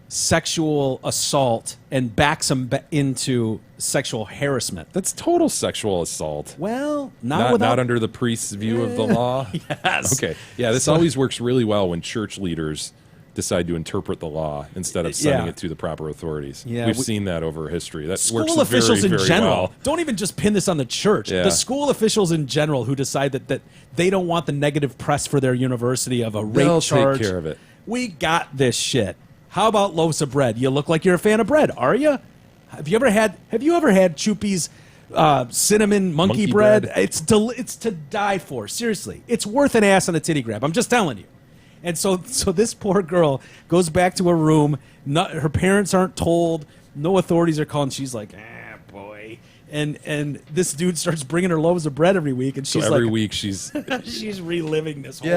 sexual assault and backs him into sexual harassment. That's total sexual assault. Well, Not without under the priest's view of the law. Yes. Okay. Yeah, this always works really well when church leaders decide to interpret the law instead of sending Yeah. it to the proper authorities. Yeah, We've we- seen that over history. That School works officials very, in very general. well. Don't even just pin this on the church. Yeah. The school officials in general who decide that they don't want the negative press for their university of a rape They'll charge. take care of it. We got this shit. How about loaves of bread? You look like you're a fan of bread, are you? Have you ever had Choopy's cinnamon monkey bread? bread. It's to die for. Seriously, it's worth an ass and a titty grab. I'm just telling you. And so this poor girl goes back to her room. Her parents aren't told. No authorities are calling. She's like, boy. And this dude starts bringing her loaves of bread every week, and So she's every like, week she's she's reliving this. Whole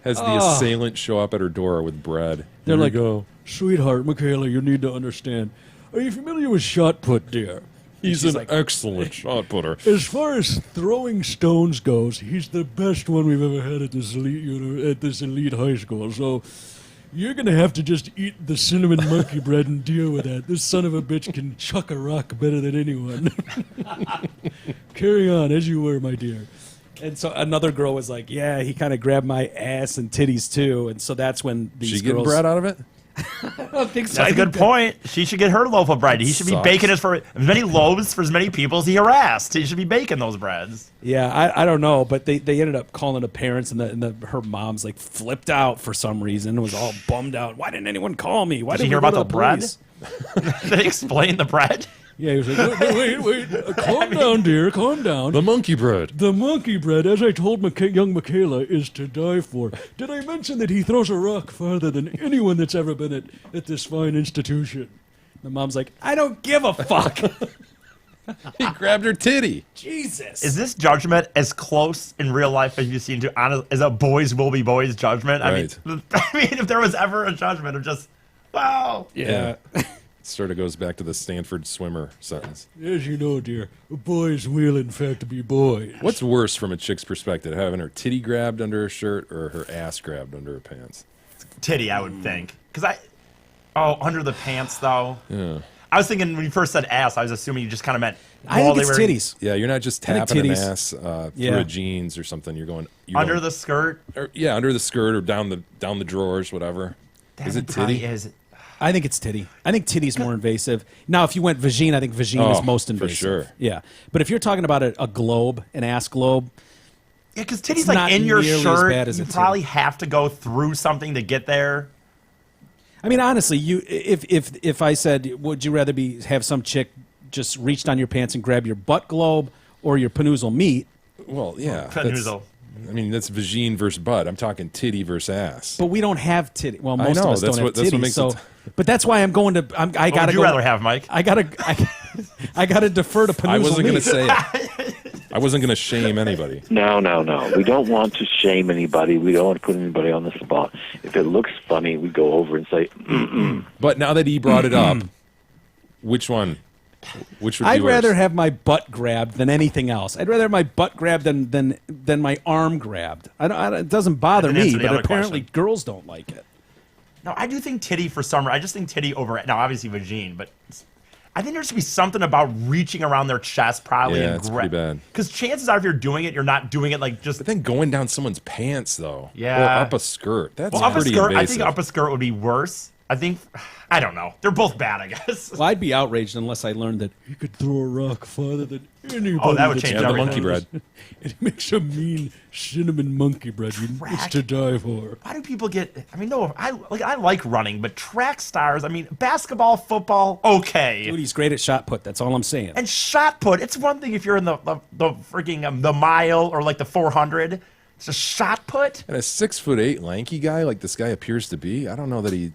has the assailant show up at her door with bread. They're Here like, you go. Sweetheart, Michaela, you need to understand. Are you familiar with shot put, dear? He's she's an like- excellent shot putter. As far as throwing stones goes, he's the best one we've ever had at this elite high school. So you're gonna have to just eat the cinnamon monkey bread and deal with that. This son of a bitch can chuck a rock better than anyone. Carry on as you were, my dear. And so another girl was like, "Yeah, he kind of grabbed my ass and titties too." And so that's when these She getting girls. bread out of it? I don't think so. That's a good point. She should get her loaf of bread. He should be sucks. baking it for as many loaves for as many people as he harassed. He should be baking those breads. Yeah, I don't know, but they ended up calling the parents, and her mom's like flipped out for some reason. Was all bummed out. Why didn't anyone call me? Why Did didn't you we hear go about to the bread? police? They explain the bread. Yeah, he was like, wait, calm down, dear, calm down. The monkey bread. The monkey bread, as I told young Michaela, is to die for. Did I mention that he throws a rock farther than anyone that's ever been at this fine institution? The mom's like, I don't give a fuck. He grabbed her titty. Jesus. Is this judgment as close in real life as you've seen as a boys will be boys judgment? Right. I mean, if there was ever a judgment of just, wow. Yeah. Sort of goes back to the Stanford swimmer sentence. As you know, dear, boys will in fact be boys. What's worse from a chick's perspective, having her titty grabbed under her shirt or her ass grabbed under her pants? Titty, I would think. Under the pants, though. Yeah. I was thinking when you first said ass, I was assuming you just kind of meant I think it's titties. Yeah, you're not just I think tapping an titties. ass through Yeah. a jeans or something. You're going under the skirt. under the skirt or down the drawers, whatever. Is it titty? I think it's titty. I think titty's more invasive. Now, if you went vagine, I think vagine is most for invasive. sure. Yeah. But if you're talking about a globe, an ass globe, Yeah, because It's titty's not like in your nearly as shirt. bad as You a titty. probably have to go through something to get there. I mean, honestly, if I said, would you rather have some chick just reach down your pants and grab your butt globe or your panoozle meat? Well, yeah. Canoozle. That's vagine versus butt. I'm talking titty versus ass. But we don't have titty. Well, I most know, of us that's don't what- have that's what titties. makes So, it but that's why I'm going to. I What gotta would you go. rather have, Mike? I gotta defer to panoozle I wasn't meat. going to say it. I wasn't going to shame anybody. No. We don't want to shame anybody. We don't want to put anybody on the spot. If it looks funny, we go over and say, But now that he brought it up, which one? Which would be I'd rather worse? have my butt grabbed than anything else. I'd rather have my butt grabbed than my arm grabbed. It doesn't bother didn't me, answer the but other apparently question. girls don't like it. No, I do think titty for some. I just think titty over. Now, obviously vagine, but I think there should be something about reaching around their chest, probably. Yeah, and it's pretty bad. Because chances are, if you're doing it, you're not doing it like just. But then going down someone's pants, though. Yeah. Or up a skirt. That's Well, up a pretty skirt. invasive. I think up a skirt would be worse. I don't know. They're both bad, I guess. Well, I'd be outraged unless I learned that you could throw a rock farther than anybody. Oh, that would that's change Yeah, the everything. monkey bread. It makes a mean cinnamon monkey bread. It's to die for. Why do people get? I mean, no. I like running, but track stars. I mean, basketball, football, okay. Dude, he's great at shot put. That's all I'm saying. And shot put. It's one thing if you're in the freaking the mile or like the 400. It's a shot put. And a 6'8" lanky guy like this guy appears to be, I don't know that he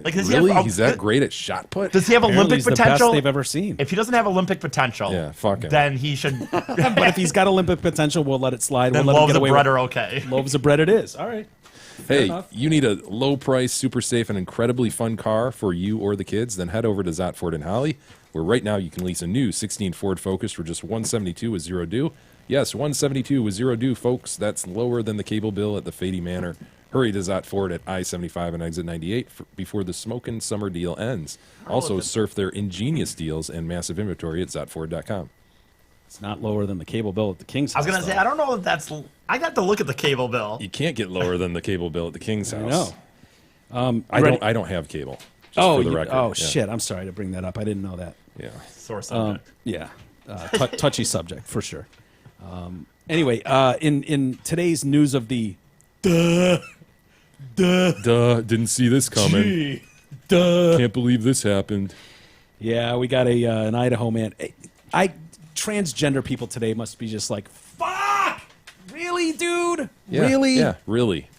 Like, does really he have, he's that great at shot put. Does he have Apparently Olympic he's the potential? best they've ever seen. If he doesn't have Olympic potential, Yeah, fuck him. then he should. But if he's got Olympic potential, we'll let it slide. then we'll let him loaves get of away bread with are okay. Loaves of bread it is. All right. Hey, enough. you need a low price, super safe, and incredibly fun car for you or the kids? Then head over to Zott Ford in Holly, where right now you can lease a new 16 Ford Focus for just $172 with zero due. Yes, $172 with zero due, folks. That's lower than the cable bill at the Fady Manor. Hurry to Zott Ford at I-75 and exit 98 before the smokin' summer deal ends. Also, surf their ingenious deals and massive inventory at ZottFord.com. It's not lower than the cable bill at the King's I was house. gonna say though. I don't know if that's. I got to look at the cable bill. You can't get lower than the cable bill at the King's I house. know. I don't have cable. Just Oh, for the record. Yeah. shit! I'm sorry to bring that up. I didn't know that. Yeah. Sore subject. Yeah, touchy subject for sure. Anyway, in today's news of the Duh, didn't see this coming. Can't believe this happened. yeah, we got an Idaho man. Transgender people today must be just like, fuck, really, dude, Yeah, really, Yeah, really.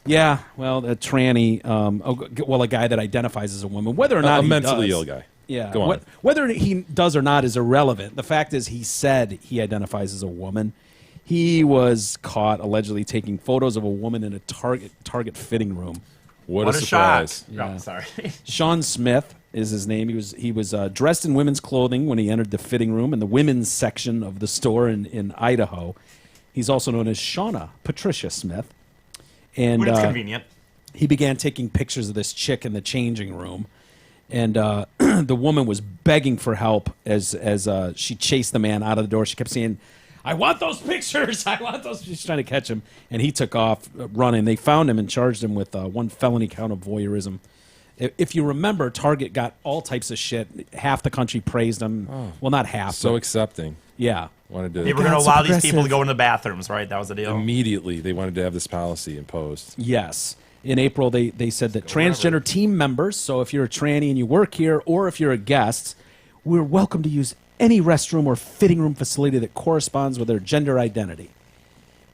yeah. Well, a tranny, a guy that identifies as a woman, whether or not A he mentally does. ill guy. Yeah, Go on. whether he does or not is irrelevant. The fact is, he said he identifies as a woman. He was caught allegedly taking photos of a woman in a Target fitting room. What, What a a surprise. shot! Oh, sorry. Sean Smith is his name. He was dressed in women's clothing when he entered the fitting room in the women's section of the store in Idaho. He's also known as Shauna Patricia Smith. And When it's convenient. he began taking pictures of this chick in the changing room. And the woman was begging for help as she chased the man out of the door. She kept saying, "I want those pictures. I want those." She's trying to catch him. And he took off running. They found him and charged him with one felony count of voyeurism. If you remember, Target got all types of shit. Half the country praised him. Well, not half. So but, accepting. yeah. Wanted to They were going to God, so allow these people progressive. to go into the bathrooms, right? That was the deal. Immediately, they wanted to have this policy imposed. Yes. In April, they said that transgender team members, so if you're a tranny and you work here, or if you're a guest, we're welcome to use any restroom or fitting room facility that corresponds with their gender identity.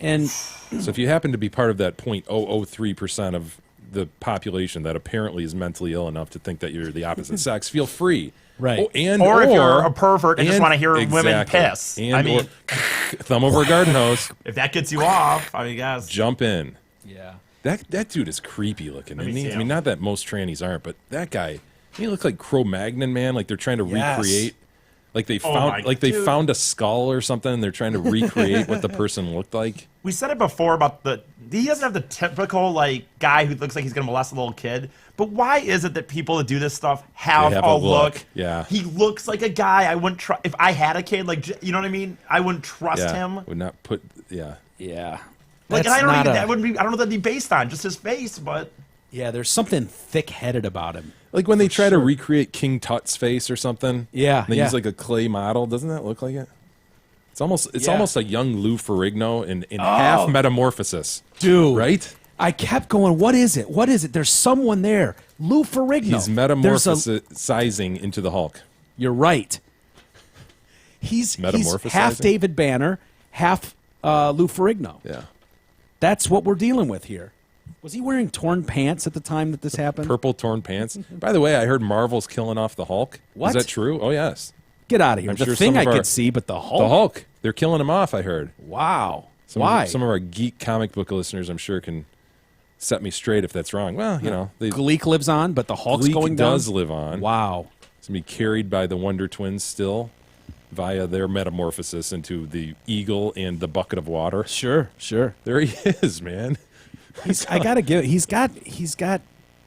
And So if you happen to be part of that 0.003% of the population that apparently is mentally ill enough to think that you're the opposite sex, feel free. Right. Oh, and Or if you're a pervert and just wanna hear women exactly. piss. And I mean- thumb over a garden hose. If that gets you off, I mean, guys. Jump in. Yeah. That dude is creepy looking, Let me isn't he? see I mean, him. not that most trannies aren't, but that guy, he look like Cro-Magnon man. Like they're trying to Yes. recreate. Like they Oh found, my- like they dude. found a skull or something, and they're trying to recreate what the person looked like. We said it before about he doesn't have the typical like guy who looks like he's gonna molest a little kid. But why is it that people that do this stuff have, They have a a look? look, yeah. He looks like a guy I wouldn't trust. If I had a kid, like, you know what I mean? I wouldn't trust Yeah, him. would not put. Yeah, Yeah. Like, and That's I don't not even, a- that wouldn't be, I don't know what that'd be based on, just his face, but. Yeah, there's something thick-headed about him. like when they try to recreate King Tut's face or something. Yeah, and they yeah. use like a clay model. Doesn't that look like it? It's almost Yeah. almost a young Lou Ferrigno in half metamorphosis, Dude. right? I kept going, what is it? What is it? There's someone there. Lou Ferrigno. He's There's a- metamorphosizing into the Hulk. You're right. He's Metamorphosizing? half David Banner, half Lou Ferrigno. Yeah, That's what we're dealing with here. Was he wearing torn pants at the time that this happened? purple torn pants. By the way, I heard Marvel's killing off the Hulk. What? Is that true? Oh yes, Get out of here. I'm the sure thing some I of our- could see, but the Hulk. the Hulk. They're killing him off. I heard. Wow. Some Why? Some of our geek comic book listeners, I'm sure, can set me straight if that's wrong. Well, you know, the Gleek lives on, but the Hulk's Gleek going down. does live on. Wow. It's gonna be carried by the Wonder Twins still, via their metamorphosis into the eagle and the bucket of water. Sure, sure. There he is, man. I gotta give. He's got.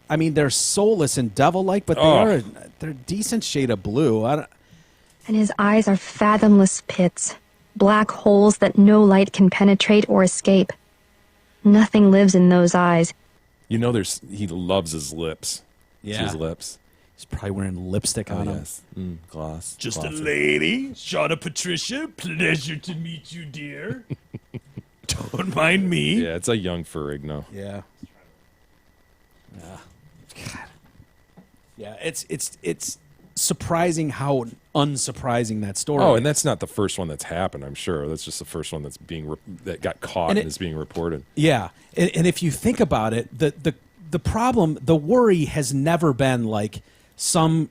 I mean, they're soulless and devil-like, but Oh. they're a decent shade of blue. I don't, And his eyes are fathomless pits, black holes that no light can penetrate or escape. Nothing lives in those eyes. You know, he loves his lips. See Yeah. his lips. he's probably wearing lipstick on him. Yes, gloss. Just a glossy. lady. Shauna Patricia, pleasure to meet you, dear. Don't mind me. Yeah, it's a young Ferrigno. Yeah. Yeah. God. Yeah. It's surprising how unsurprising that story. Oh, is. and that's not the first one that's happened. I'm sure that's just the first one that's that got caught And and, it- is being reported. Yeah, and if you think about it, the problem, the worry has never been like some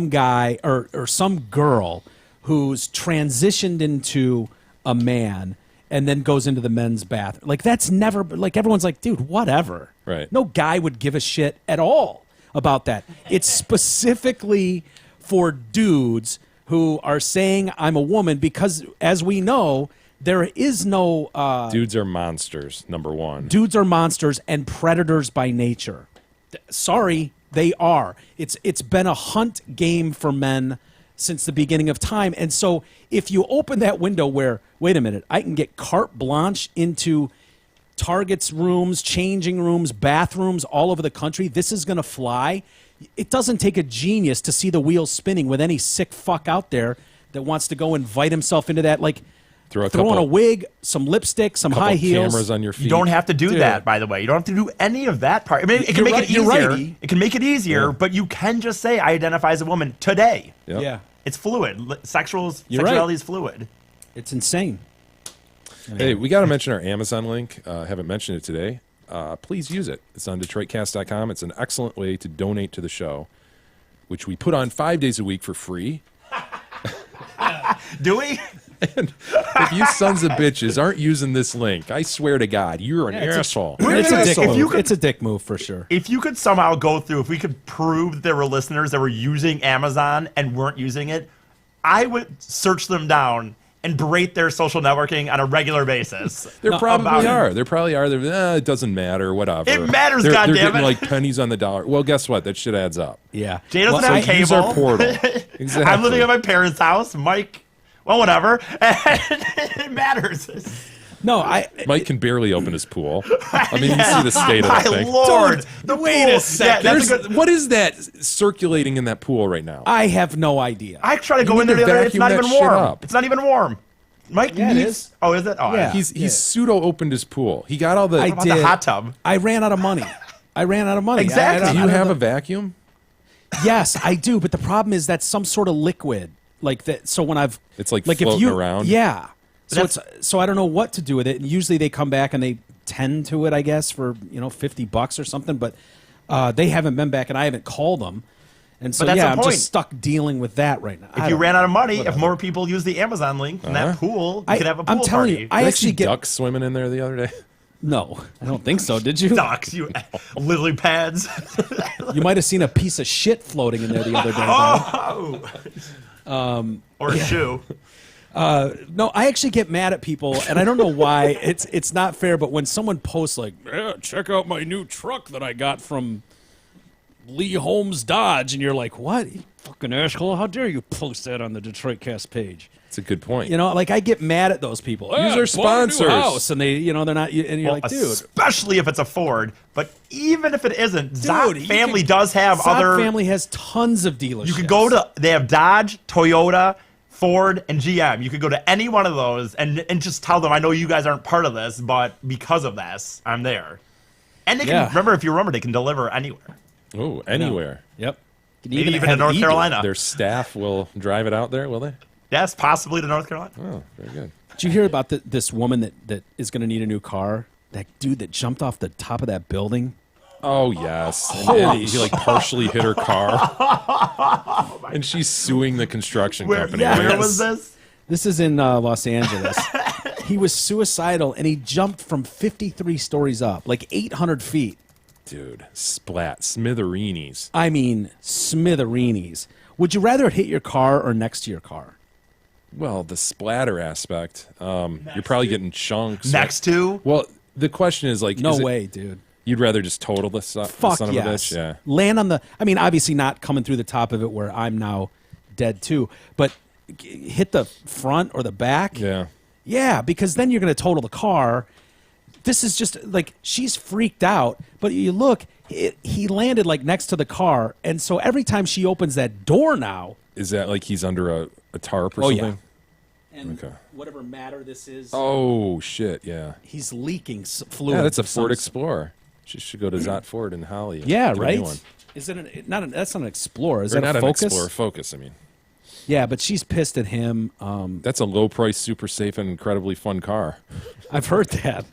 guy or some girl who's transitioned into a man and then goes into the men's bath. Like that's never like everyone's like, dude, whatever. Right. No guy would give a shit at all about that. It's specifically for dudes who are saying I'm a woman because, as we know, there is no Dudes are monsters. Number one. dudes are monsters and predators by nature. Sorry, they are. It's been a hunt game for men since the beginning of time. And so if you open that window where, wait a minute, I can get carte blanche into Target's rooms, changing rooms, bathrooms all over the country, this is going to fly. It doesn't take a genius to see the wheels spinning with any sick fuck out there that wants to go invite himself into that. Like, Throw a throw on couple- a wig, some lipstick, some couple high heels. cameras on your feet. You don't have to do Dude. that, by the way. You don't have to do any of that part. I mean, it can You're make right- it you're easier. righty. It can make it easier, but you can just say, I identify as a woman today. Yep. Yeah, It's fluid. You're Sexuality right. is fluid. it's insane. Hey, we got to mention our Amazon link. Haven't mentioned it today. Please use it. It's on DetroitCast.com. It's an excellent way to donate to the show, which we put on 5 days a week for free. Do we? If you sons of bitches aren't using this link, I swear to God, you're an asshole. It's a dick If you move. could- It's a dick move for sure. If you could somehow go through, if we could prove that there were listeners that were using Amazon and weren't using it, I would search them down and berate their social networking on a regular basis. There about probably it. are. There probably are. It doesn't matter. Whatever. It matters, They're goddammit. getting like pennies on the dollar. Well, guess what? That shit adds up. Yeah. Jay doesn't So have cable. use our portal. Exactly. I'm living at my parents' house. Mike, well, whatever. It matters. No, Mike can barely open his pool. I mean, you see the state of My that thing. Lord. The wait pool. a second. Yeah, that's a There's- good, what is that circulating in that pool right now? I have no idea. I try to You go in need there to the other day. It's vacuum not that even shit warm. up. It's not even warm. Mike Yeah, it needs. is. Oh, is it? Oh, Yeah. He's pseudo opened his pool. He got all the. I What about did. the hot tub? I ran out of money. Exactly. Do you have a vacuum? Yes, I do. But the problem is that's some sort of liquid, like that. So when It's like if floating you around? yeah. So That's- so I don't know what to do with it. And usually they come back and they tend to it, I guess, for $50 or something. But they haven't been back, and I haven't called them. And so, But that's the I'm point. just stuck dealing with that right now. If you ran out of money, if more people use the Amazon link in that pool, you could have a pool I'm telling party. you, I Did actually see get ducks swimming in there the other day. no, I don't think so. Did you? Ducks, you lily pads. You might have seen a piece of shit floating in there the other day. Or a shoe. No, I actually get mad at people, and I don't know why. It's not fair, but when someone posts like, yeah, check out my new truck that I got from Lee Holmes Dodge, and you're like, what? You fucking asshole, how dare you post that on the Detroit Cast page? It's a good point. Like I get mad at those people. Use our sponsors. House, and they, they're not, and you're like, dude. Especially if it's a Ford, but even if it isn't, Zot Dude, family does have Zot other. family has tons of dealerships. You could go to. They have Dodge, Toyota, Ford, and GM. You could go to any one of those and just tell them, I know you guys aren't part of this, but because of this, I'm there. And they can if you remember, they can deliver anywhere. Oh, anywhere. Yep. Maybe even to North Carolina. Their staff will drive it out there, will they? Yes, possibly to North Carolina. Oh, very good. Did you hear about this woman that is going to need a new car? That dude that jumped off the top of that building? Oh, yes. And he like partially hit her car. And she's suing the construction company. Where was this? This is in Los Angeles. He was suicidal, and he jumped from 53 stories up, like 800 feet. Dude, splat, smithereenies. I mean, smithereenies. Would you rather it hit your car or next to your car? Well, the splatter aspect, you're probably getting chunks. Next to? Well, the question is like, No is it- way, dude. You'd rather just total the son Fuck of a yes. bitch? Yeah. Land on the. I mean, obviously not coming through the top of it where I'm now dead too, but hit the front or the back. Yeah. Yeah, because then you're going to total the car. This is just like she's freaked out, but you look, he landed like next to the car, and so every time she opens that door now, Is that like he's under a tarp or Oh, something? yeah. and Okay. whatever matter this is, Oh, shit, yeah. he's leaking fluid. Yeah, that's a of some Ford sort. Explorer. She should go to Zott Ford in Holly. and Yeah, get a new right. one. Is it not? That's not an Explorer. Is Or that not a an Focus? Explorer, Focus, I mean. Yeah, but she's pissed at him. That's a low price, super safe, and incredibly fun car. I've heard that.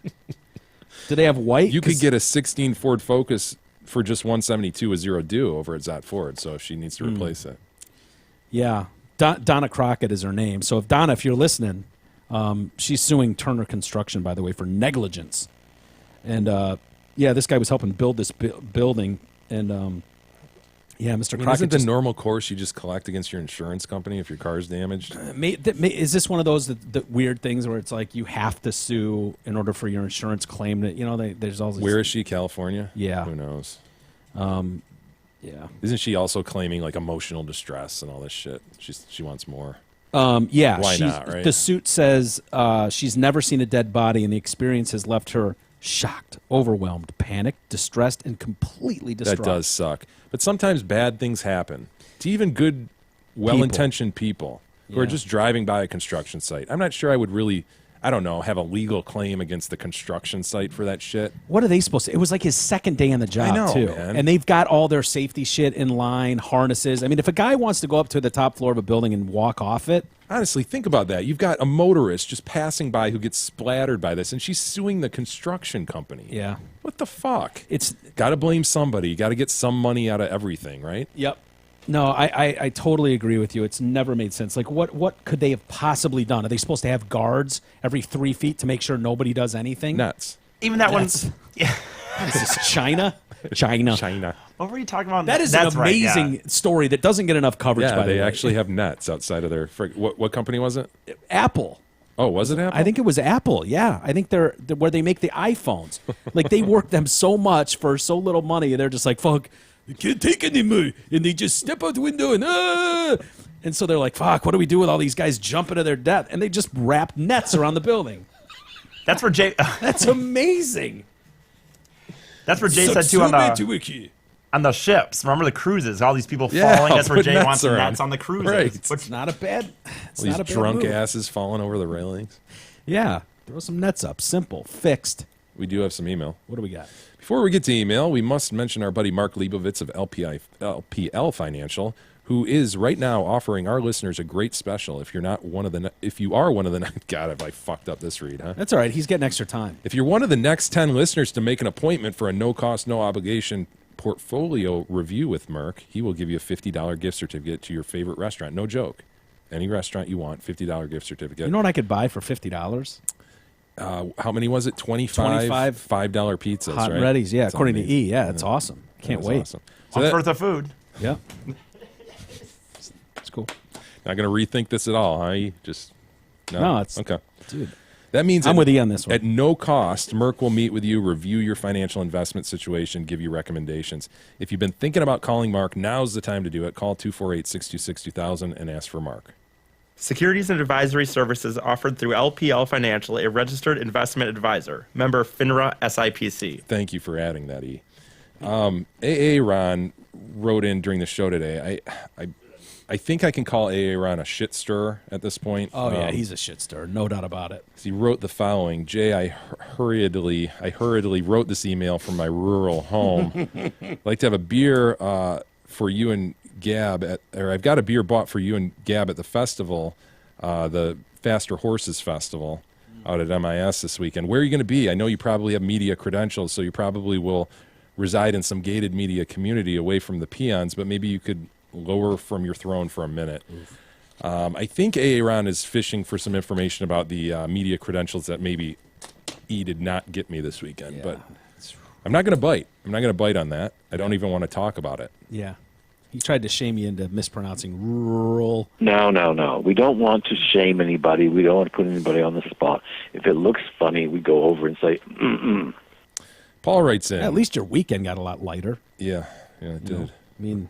Do they have white? You could 'Cause- get a 16 Ford Focus for just 172 with zero due over at Zott Ford. So if she needs to replace it. Yeah, Donna Crockett is her name. So if Donna, if you're listening, she's suing Turner Construction, by the way, for negligence. And yeah, this guy was helping build this building, and yeah, Mr. I mean, Crockett. isn't the just- normal course you just collect against your insurance company if your car is damaged? Is this one of those that weird things where it's like you have to sue in order for your insurance claim to, there's all these. Where is she? California? Yeah. Who knows? Yeah. Isn't she also claiming like emotional distress and all this shit? She wants more. Yeah. Why not, right? The suit says she's never seen a dead body, and the experience has left her shocked, overwhelmed, panicked, distressed, and completely distraught. That does suck. But sometimes bad things happen to even good, well-intentioned people who are Yeah. just driving by a construction site. I'm not sure I would really, I don't know, have a legal claim against the construction site for that shit. What are they supposed to? It was like his second day on the job, I know, too. man. And they've got all their safety shit in line, harnesses. I mean, if a guy wants to go up to the top floor of a building and walk off it, Honestly, think about that. You've got a motorist just passing by who gets splattered by this, and she's suing the construction company. yeah. What the fuck? It's Got to blame somebody. You got to get some money out of everything, right? Yep. No, I totally agree with you. It's never made sense. Like, what could they have possibly done? Are they supposed to have guards every 3 feet to make sure nobody does anything? Nuts. Even that That's- one. Yeah. What is this, China? China. China. What were you talking about? That is That's an right, amazing yeah. story that doesn't get enough coverage, Yeah, by the they way. actually have nets outside of their. What company was it? Apple. Oh, was it Apple? I think it was Apple. Yeah, I think they're where they make the iPhones. Like they work them so much for so little money. They're just like, fuck, you can't take any more, and they just step out the window and so they're like, fuck, what do we do with all these guys jumping to their death? And they just wrap nets around the building. That's where Jay. That's amazing. That's where Jay said too on the ships. Remember the cruises? All these people Yeah, falling. That's where put Jay nets wants the around. nets on the cruises. Right. Which It's not a bad. It's These not a bad drunk move. asses falling over the railings. Yeah, throw some nets up. Simple, fixed. We do have some email. What do we got? Before we get to email, we must mention our buddy Mark Leibovitz of LPL Financial, who is right now offering our listeners a great special. If you are one of the God, have I fucked up this read, huh? That's all right. He's getting extra time. If you're one of the next 10 listeners to make an appointment for a no-cost, no-obligation portfolio review with Merck, he will give you a $50 gift certificate to your favorite restaurant. No joke. Any restaurant you want, $50 gift certificate. You know what I could buy for $50? How many was it? 25 $5 pizzas, hot right? and readies, yeah, That's according to amazing. E. Yeah, it's awesome. Can't That's wait. Awesome. All worth of food. Yeah. It's cool. Not going to rethink this at all, huh? You just No, it's okay. Dude. That means I'm with you on this one. At no cost, Merck will meet with you, review your financial investment situation, give you recommendations. If you've been thinking about calling Mark, now's the time to do it. Call 248-626-2000 and ask for Mark. Securities and advisory services offered through LPL Financial, a registered investment advisor. Member FINRA SIPC. Thank you for adding that, E. AA Ron wrote in during the show today. I think I can call AA Ron a shit stirrer at this point. Oh, yeah, he's a shit stirrer. No doubt about it. He wrote the following. Jay, I hurriedly wrote this email from my rural home. I'd like to have a beer for you and Gab I've got a beer bought for you and Gab at the festival, the Faster Horses Festival out at MIS this weekend. Where are you going to be? I know you probably have media credentials, so you probably will reside in some gated media community away from the peons, but maybe you could lower from your throne for a minute. I think AA Ron is fishing for some information about the media credentials that maybe E did not get me this weekend, but I'm not going to bite. I'm not going to bite on that. I don't even want to talk about it. Yeah. He tried to shame you into mispronouncing rural. No. We don't want to shame anybody. We don't want to put anybody on the spot. If it looks funny, we go over and say, mm-mm. Paul writes in. At least your weekend got a lot lighter. Yeah, it did. I mean,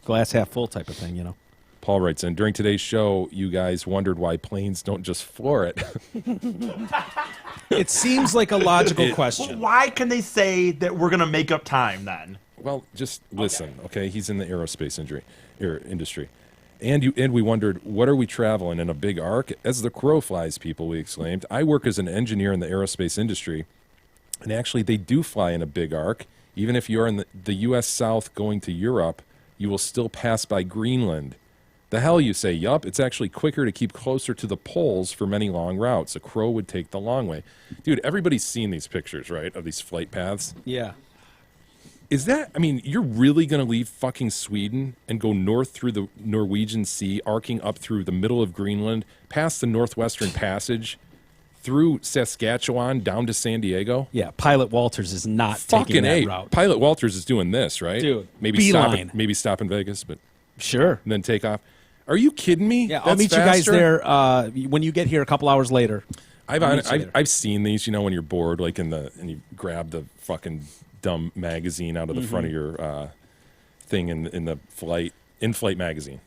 glass half full type of thing, you know. Paul writes in, during today's show, you guys wondered why planes don't just floor it. It seems like a logical question. Well, why can they say that we're going to make up time then? Well, just listen, okay? He's in the aerospace industry. And we wondered, what are we traveling in a big arc? As the crow flies, people, we exclaimed. I work as an engineer in the aerospace industry, and actually they do fly in a big arc. Even if you're in the U.S. South going to Europe, you will still pass by Greenland. The hell, you say? Yup, it's actually quicker to keep closer to the poles for many long routes. A crow would take the long way. Dude, everybody's seen these pictures, right, of these flight paths? Yeah. Is that, I mean, you're really going to leave fucking Sweden and go north through the Norwegian Sea, arcing up through the middle of Greenland, past the Northwestern Passage, through Saskatchewan, down to San Diego? Yeah, Pilot Walters is not fucking taking that route. Pilot Walters is doing this, right? Dude, maybe stop in Vegas, but sure. And then take off. Are you kidding me? Yeah, I'll meet you guys there when you get here a couple hours later. I've seen these, you know, when you're bored, like and you grab the fucking dumb magazine out of the front of your thing in the in-flight magazine.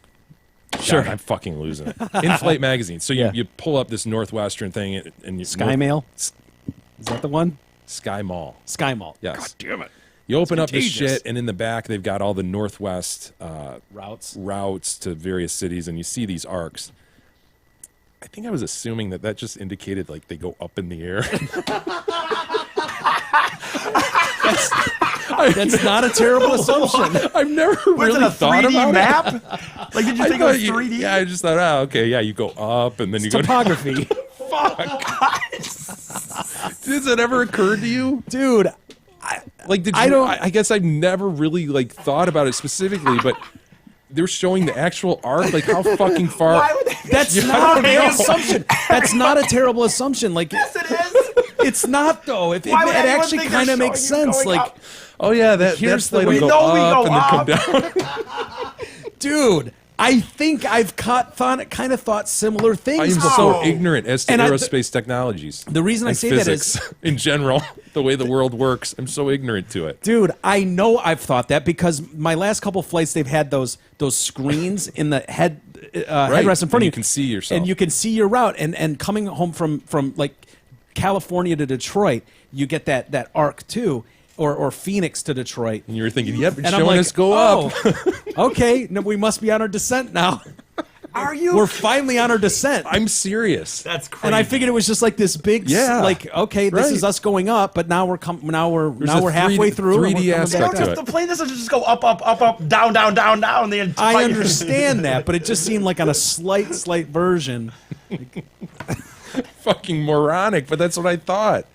Sure. God, I'm fucking losing it. In-flight magazine. So you pull up this Northwestern thing and you Sky Mail? Is that the one? Sky Mall. Sky Mall. Yes. God damn it. You open up this shit, and in the back they've got all the Northwest routes to various cities, and you see these arcs. I think I was assuming that just indicated like they go up in the air. That's not a terrible assumption. I've never really thought about it. map? Like, did you think it was 3D? Yeah, I just thought, okay, yeah, you go up, and then you go topography. Fuck. Does it ever occur to you, dude? I guess I've never really like thought about it specifically, but they're showing the actual arc, like how fucking far. Why would they? That's not an assumption. That's not a terrible assumption. Like, yes, it is. It's not though. It actually kind of makes sense. Like, up? Oh yeah, that's the way we go up and then come down. Dude, I think I've kind of thought similar things. I am so ignorant as to aerospace technologies. The reason I say physics, that is in general, the way the world works, I'm so ignorant to it. Dude, I know I've thought that because my last couple flights, they've had those screens in the headrest in front of you. You can see yourself. And you can see your route. And coming home from like California to Detroit, you get that arc too. Or Phoenix to Detroit. And you were thinking, yep, it's and showing us go up. Okay, no, we must be on our descent now. Are you? We're finally on our descent. I'm serious. That's crazy. And I figured it was just like this big, okay, this is us going up, but now we're halfway through. 3D aspect to it. The plane doesn't just go up, down, down the entire. I understand that, but it just seemed like on a slight version. Fucking moronic, but that's what I thought.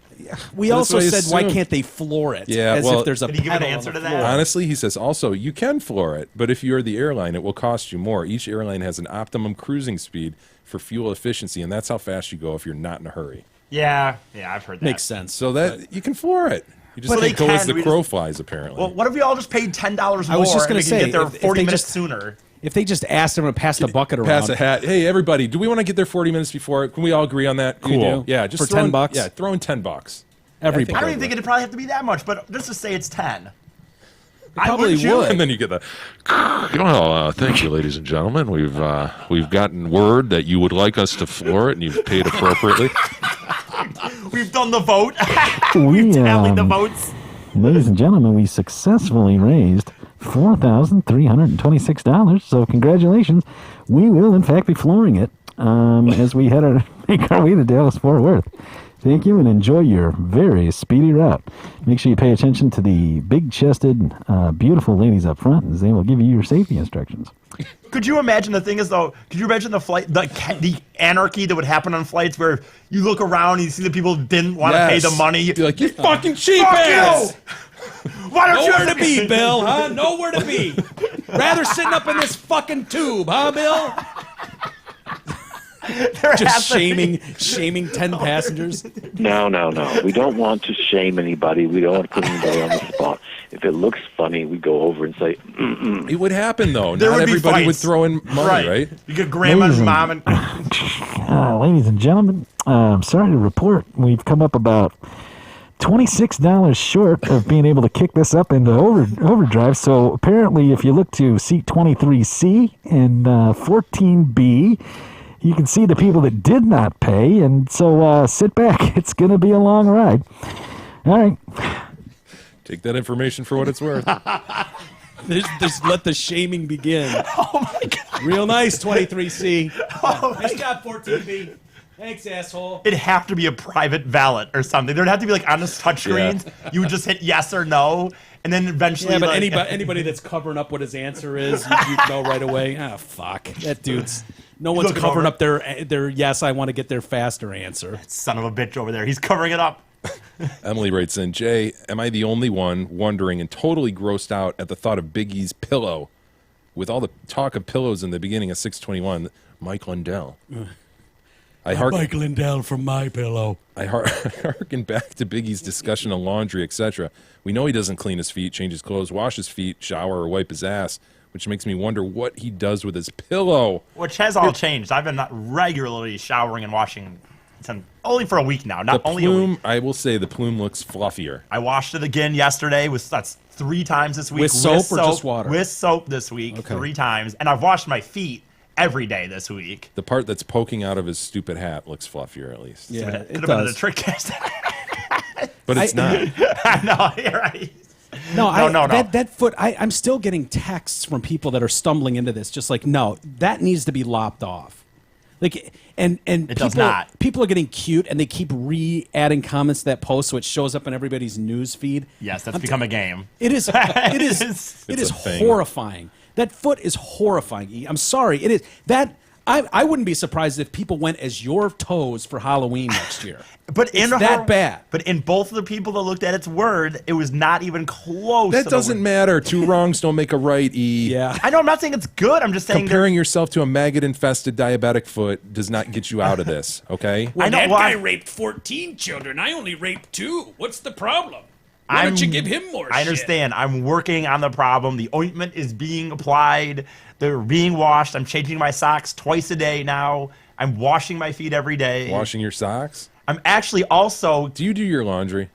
We also said, why can't they floor it? Yeah, as if there's a did he give an pedal answer on the to floor. that? Honestly, he says also you can floor it, but if you're the airline, it will cost you more. Each airline has an optimum cruising speed for fuel efficiency, and that's how fast you go if you're not in a hurry. Yeah, I've heard that. Makes sense. So that you can floor it. You just can't go as the crow flies, apparently. Well, what if we all just paid $10 more? I was just going to say, get there if 40 they minutes just- sooner. If they just asked them to pass the bucket around. Pass a hat. Hey, everybody, do we want to get there 40 minutes before? Can we all agree on that? You Cool. do? Yeah, just For throw in- $10? Yeah, throw in $10. Everybody. I don't even think it'd probably have to be that much, but let's just say it's 10. I probably too. would. And then you get the. Well, thank you, ladies and gentlemen. We've gotten word that you would like us to floor it, and you've paid appropriately. We've done the vote. We tallied the votes. Ladies and gentlemen, we successfully raised $4,326. So congratulations. We will, in fact, be flooring it as we make our way to Dallas-Fort Worth. Thank you, and enjoy your very speedy route. Make sure you pay attention to the big-chested, beautiful ladies up front, as they will give you your safety instructions. Could you imagine the thing is though? Could you imagine the flight, the anarchy that would happen on flights where you look around and you see the people who didn't want to pay the money? Be like, you fucking cheap Fuck ass! you! Why don't you Nowhere have to be, Bill, huh? Nowhere to be. Rather sitting up in this fucking tube, huh, Bill? Just shaming 10 passengers. No. We don't want to shame anybody. We don't want to put anybody on the spot. If it looks funny, we go over and say, It would happen, though. There Not would be everybody would fights. throw in money, right? You get grandma and mom and Ladies and gentlemen, I'm sorry to report we've come up about $26 short of being able to kick this up into overdrive. So apparently, if you look to seat 23C and 14B, you can see the people that did not pay. And so sit back. It's going to be a long ride. All right. Take that information for what it's worth. Just let the shaming begin. oh my god, Real nice, 23C. Oh Nice job, 14B. Thanks, asshole. it'd have to be a private ballot or something. There'd have to be like on the touchscreens. You would just hit yes or no, and then eventually. Yeah, but like, anybody that's covering up what his answer is, you know right away. Ah, fuck. That dude's. No one's looking covering over. up their yes, I want to get there faster answer. Son of a bitch over there. He's covering it up. Emily writes in, Jay, am I the only one wondering and totally grossed out at the thought of Big E's pillow? With all the talk of pillows in the beginning of 621, Mike Lindell. Mike Lindell from My Pillow. I harken back to Big E's discussion on laundry, etc. We know he doesn't clean his feet, change his clothes, wash his feet, shower, or wipe his ass, which makes me wonder what he does with his pillow. Which has all changed. I've been not regularly showering and washing only for a week now. Not The only a week. plume, I will say the plume looks fluffier. I washed it again yesterday. That's 3 times this week. With soap or just water? With soap this week, Okay. 3 times. And I've washed my feet every day this week. The part that's poking out of his stupid hat looks fluffier, at least. Yeah, Could it have been in a does. trick cast. But it's not. I know, you're right. No. That foot, I'm still getting texts from people that are stumbling into this, just like, no, that needs to be lopped off. Like, and It does not. People are getting cute, and they keep re-adding comments to that post, so it shows up in everybody's news feed. Yes, that's become a game. It is. It is. It's It is a thing. horrifying. That foot is horrifying. I'm sorry. It is that. I wouldn't be surprised if people went as your toes for Halloween next year. But It's that bad. But in both of the people that looked at its word, it was not even close. That to doesn't the word. matter. 2 wrongs don't make a right, E. Yeah. I know. I'm not saying it's good. I'm just saying Comparing yourself to a maggot-infested diabetic foot does not get you out of this, okay? I know That why. guy raped 14 children. I only raped 2. What's the problem? Why don't you give him more I shit? understand. I'm working on the problem. The ointment is being applied. They're being washed. I'm changing my socks twice a day now. I'm washing my feet every day. Washing your socks? I'm actually also. Do you do your laundry?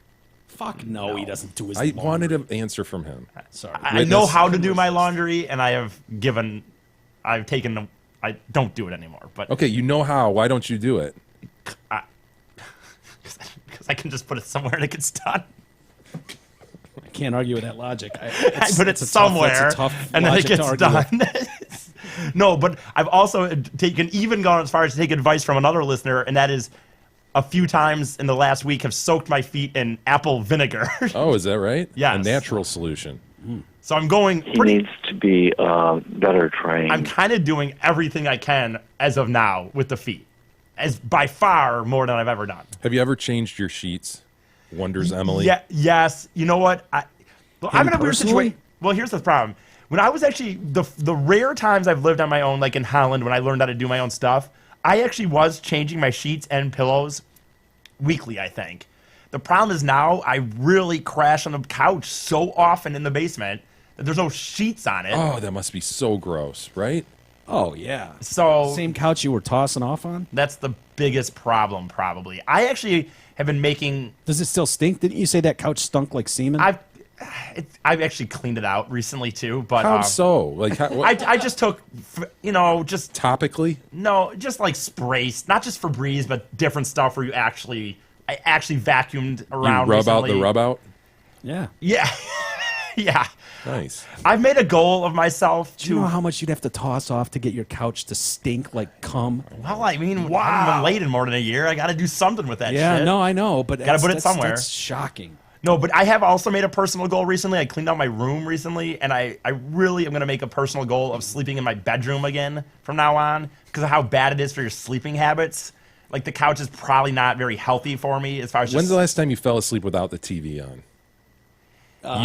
Fuck no, he doesn't do his. I laundry. wanted an answer from him. Sorry. I know how to do my laundry, and I don't do it anymore. But Okay, you know how. Why don't you do it? because I can just put it somewhere and it gets done. I can't argue with that logic. I put it somewhere, That's a tough and then it logic to gets argue with. done. No, but I've also gone as far as to take advice from another listener, and that is a few times in the last week have soaked my feet in apple vinegar. Oh, is that right? Yes. A natural solution. So I'm going. He needs to be better trained. I'm kind of doing everything I can as of now with the feet, as by far more than I've ever done. Have you ever changed your sheets? Wonders Emily. Yeah. Yes. You know what? I'm in a weird personally? situation. Well, here's the problem. When I was actually the rare times I've lived on my own, like in Holland, when I learned how to do my own stuff, I actually was changing my sheets and pillows weekly, I think. The problem is now I really crash on the couch so often in the basement that there's no sheets on it. Oh, that must be so gross, right? Oh, yeah. So Same couch you were tossing off on? that's the biggest problem, probably. I actually have been making. Does it still stink? Didn't you say that couch stunk like semen? I've actually cleaned it out recently too, but How so? Like, I just took, just topically? No, just like sprays, not just Febreze, but different stuff where I actually vacuumed around. You rub out recently. the rub out? Yeah. Yeah. Yeah. Nice. I've made a goal of myself Do you know how much you'd have to toss off to get your couch to stink like cum? Well, I mean, I haven't been late in more than a year. I got to do something with that Yeah, shit. no, I know, but Got to put it that's somewhere. That's shocking. No, but I have also made a personal goal recently. I cleaned out my room recently, and I really am going to make a personal goal of sleeping in my bedroom again from now on because of how bad it is for your sleeping habits. Like, the couch is probably not very healthy for me as far as just... When's the last time you fell asleep without the TV on?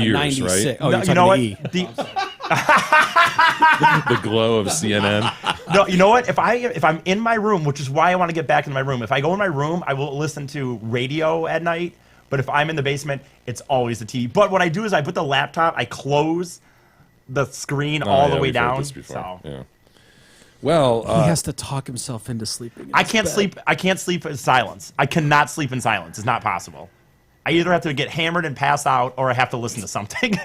Years, 96. right? Oh, No, you're you know what? talking to E. The glow of CNN. No, you know what? If I'm in my room, which is why I want to get back into my room. If I go in my room, I will listen to radio at night. But if I'm in the basement, it's always the TV. But what I do is I put the laptop, I close the screen all the way we've heard down. this before. So Yeah. Well, He has to talk himself into sleeping. in I his can't bed. sleep. I can't sleep in silence. I cannot sleep in silence. It's not possible. I either have to get hammered and pass out, or I have to listen to something.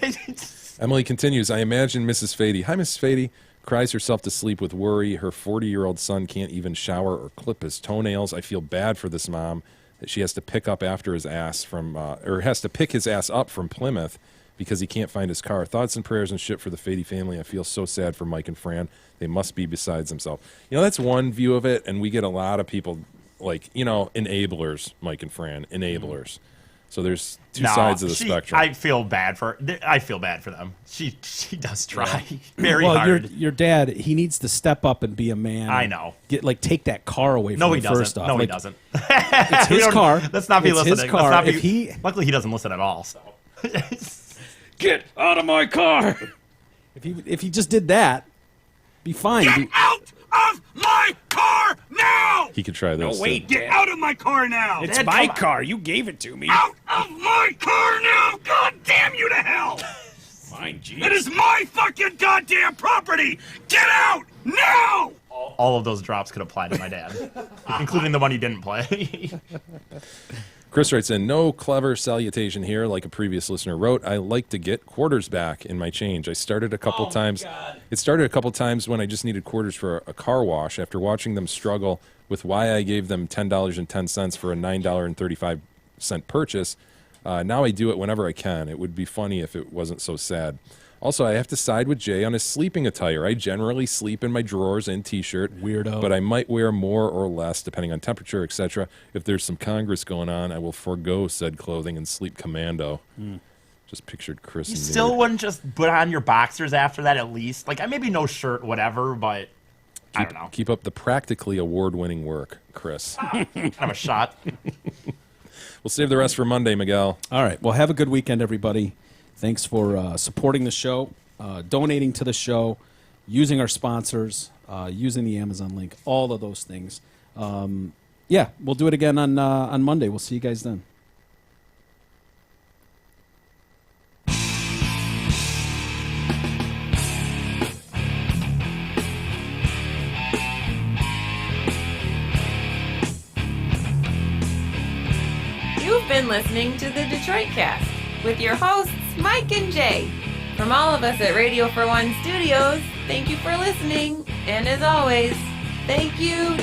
Emily continues, I imagine Mrs. Fady, hi, Mrs. Fady, cries herself to sleep with worry. Her 40-year-old son can't even shower or clip his toenails. I feel bad for this mom that she has to pick up after his ass from, or has to pick his ass up from Plymouth because he can't find his car. Thoughts and prayers and shit for the Fady family. I feel so sad for Mike and Fran. They must be besides themselves. You know, that's one view of it, and we get a lot of people like, enablers, Mike and Fran, enablers. So there's two sides of the spectrum. I feel bad for them. She does try very well, hard. your dad, he needs to step up and be a man. I know. Take that car away from No, him he doesn't. first off. No, he Like, doesn't. It's his car. Let's not be It's listening. his car. Let's not If he- Luckily, he doesn't listen at all. So. Get out of my car! If he just did that, be fine. Get out of my car now! He could try this. No, wait, Get out of my car now! It's Dad, my come car. You gave it to me. Out of my car now! God damn you to hell! Fine, geez. It is my fucking goddamn property! Get out now! All of those drops could apply to my dad, including the one he didn't play. Chris writes in, no clever salutation here, like a previous listener wrote. I like to get quarters back in my change. It started a couple times when I just needed quarters for a car wash. After watching them struggle with why I gave them $10.10 for a $9.35 purchase, now I do it whenever I can. It would be funny if it wasn't so sad. Also, I have to side with Jay on his sleeping attire. I generally sleep in my drawers and T-shirt. Weirdo. But I might wear more or less, depending on temperature, etc. If there's some Congress going on, I will forego said clothing and sleep commando. Just pictured Chris. You and still Nate. wouldn't just put on your boxers after that at least? Like, maybe no shirt, whatever, but I don't know. Keep up the practically award-winning work, Chris. Kind of a shot. We'll save the rest for Monday, Miguel. All right. Well, have a good weekend, everybody. Thanks for supporting the show, donating to the show, using our sponsors, using the Amazon link, all of those things. Yeah, we'll do it again on Monday. We'll see you guys then. You've been listening to the Detroit Cast with your hosts, Mike and Jay. From all of us at Radio for One Studios, thank you for listening. And as always, thank you,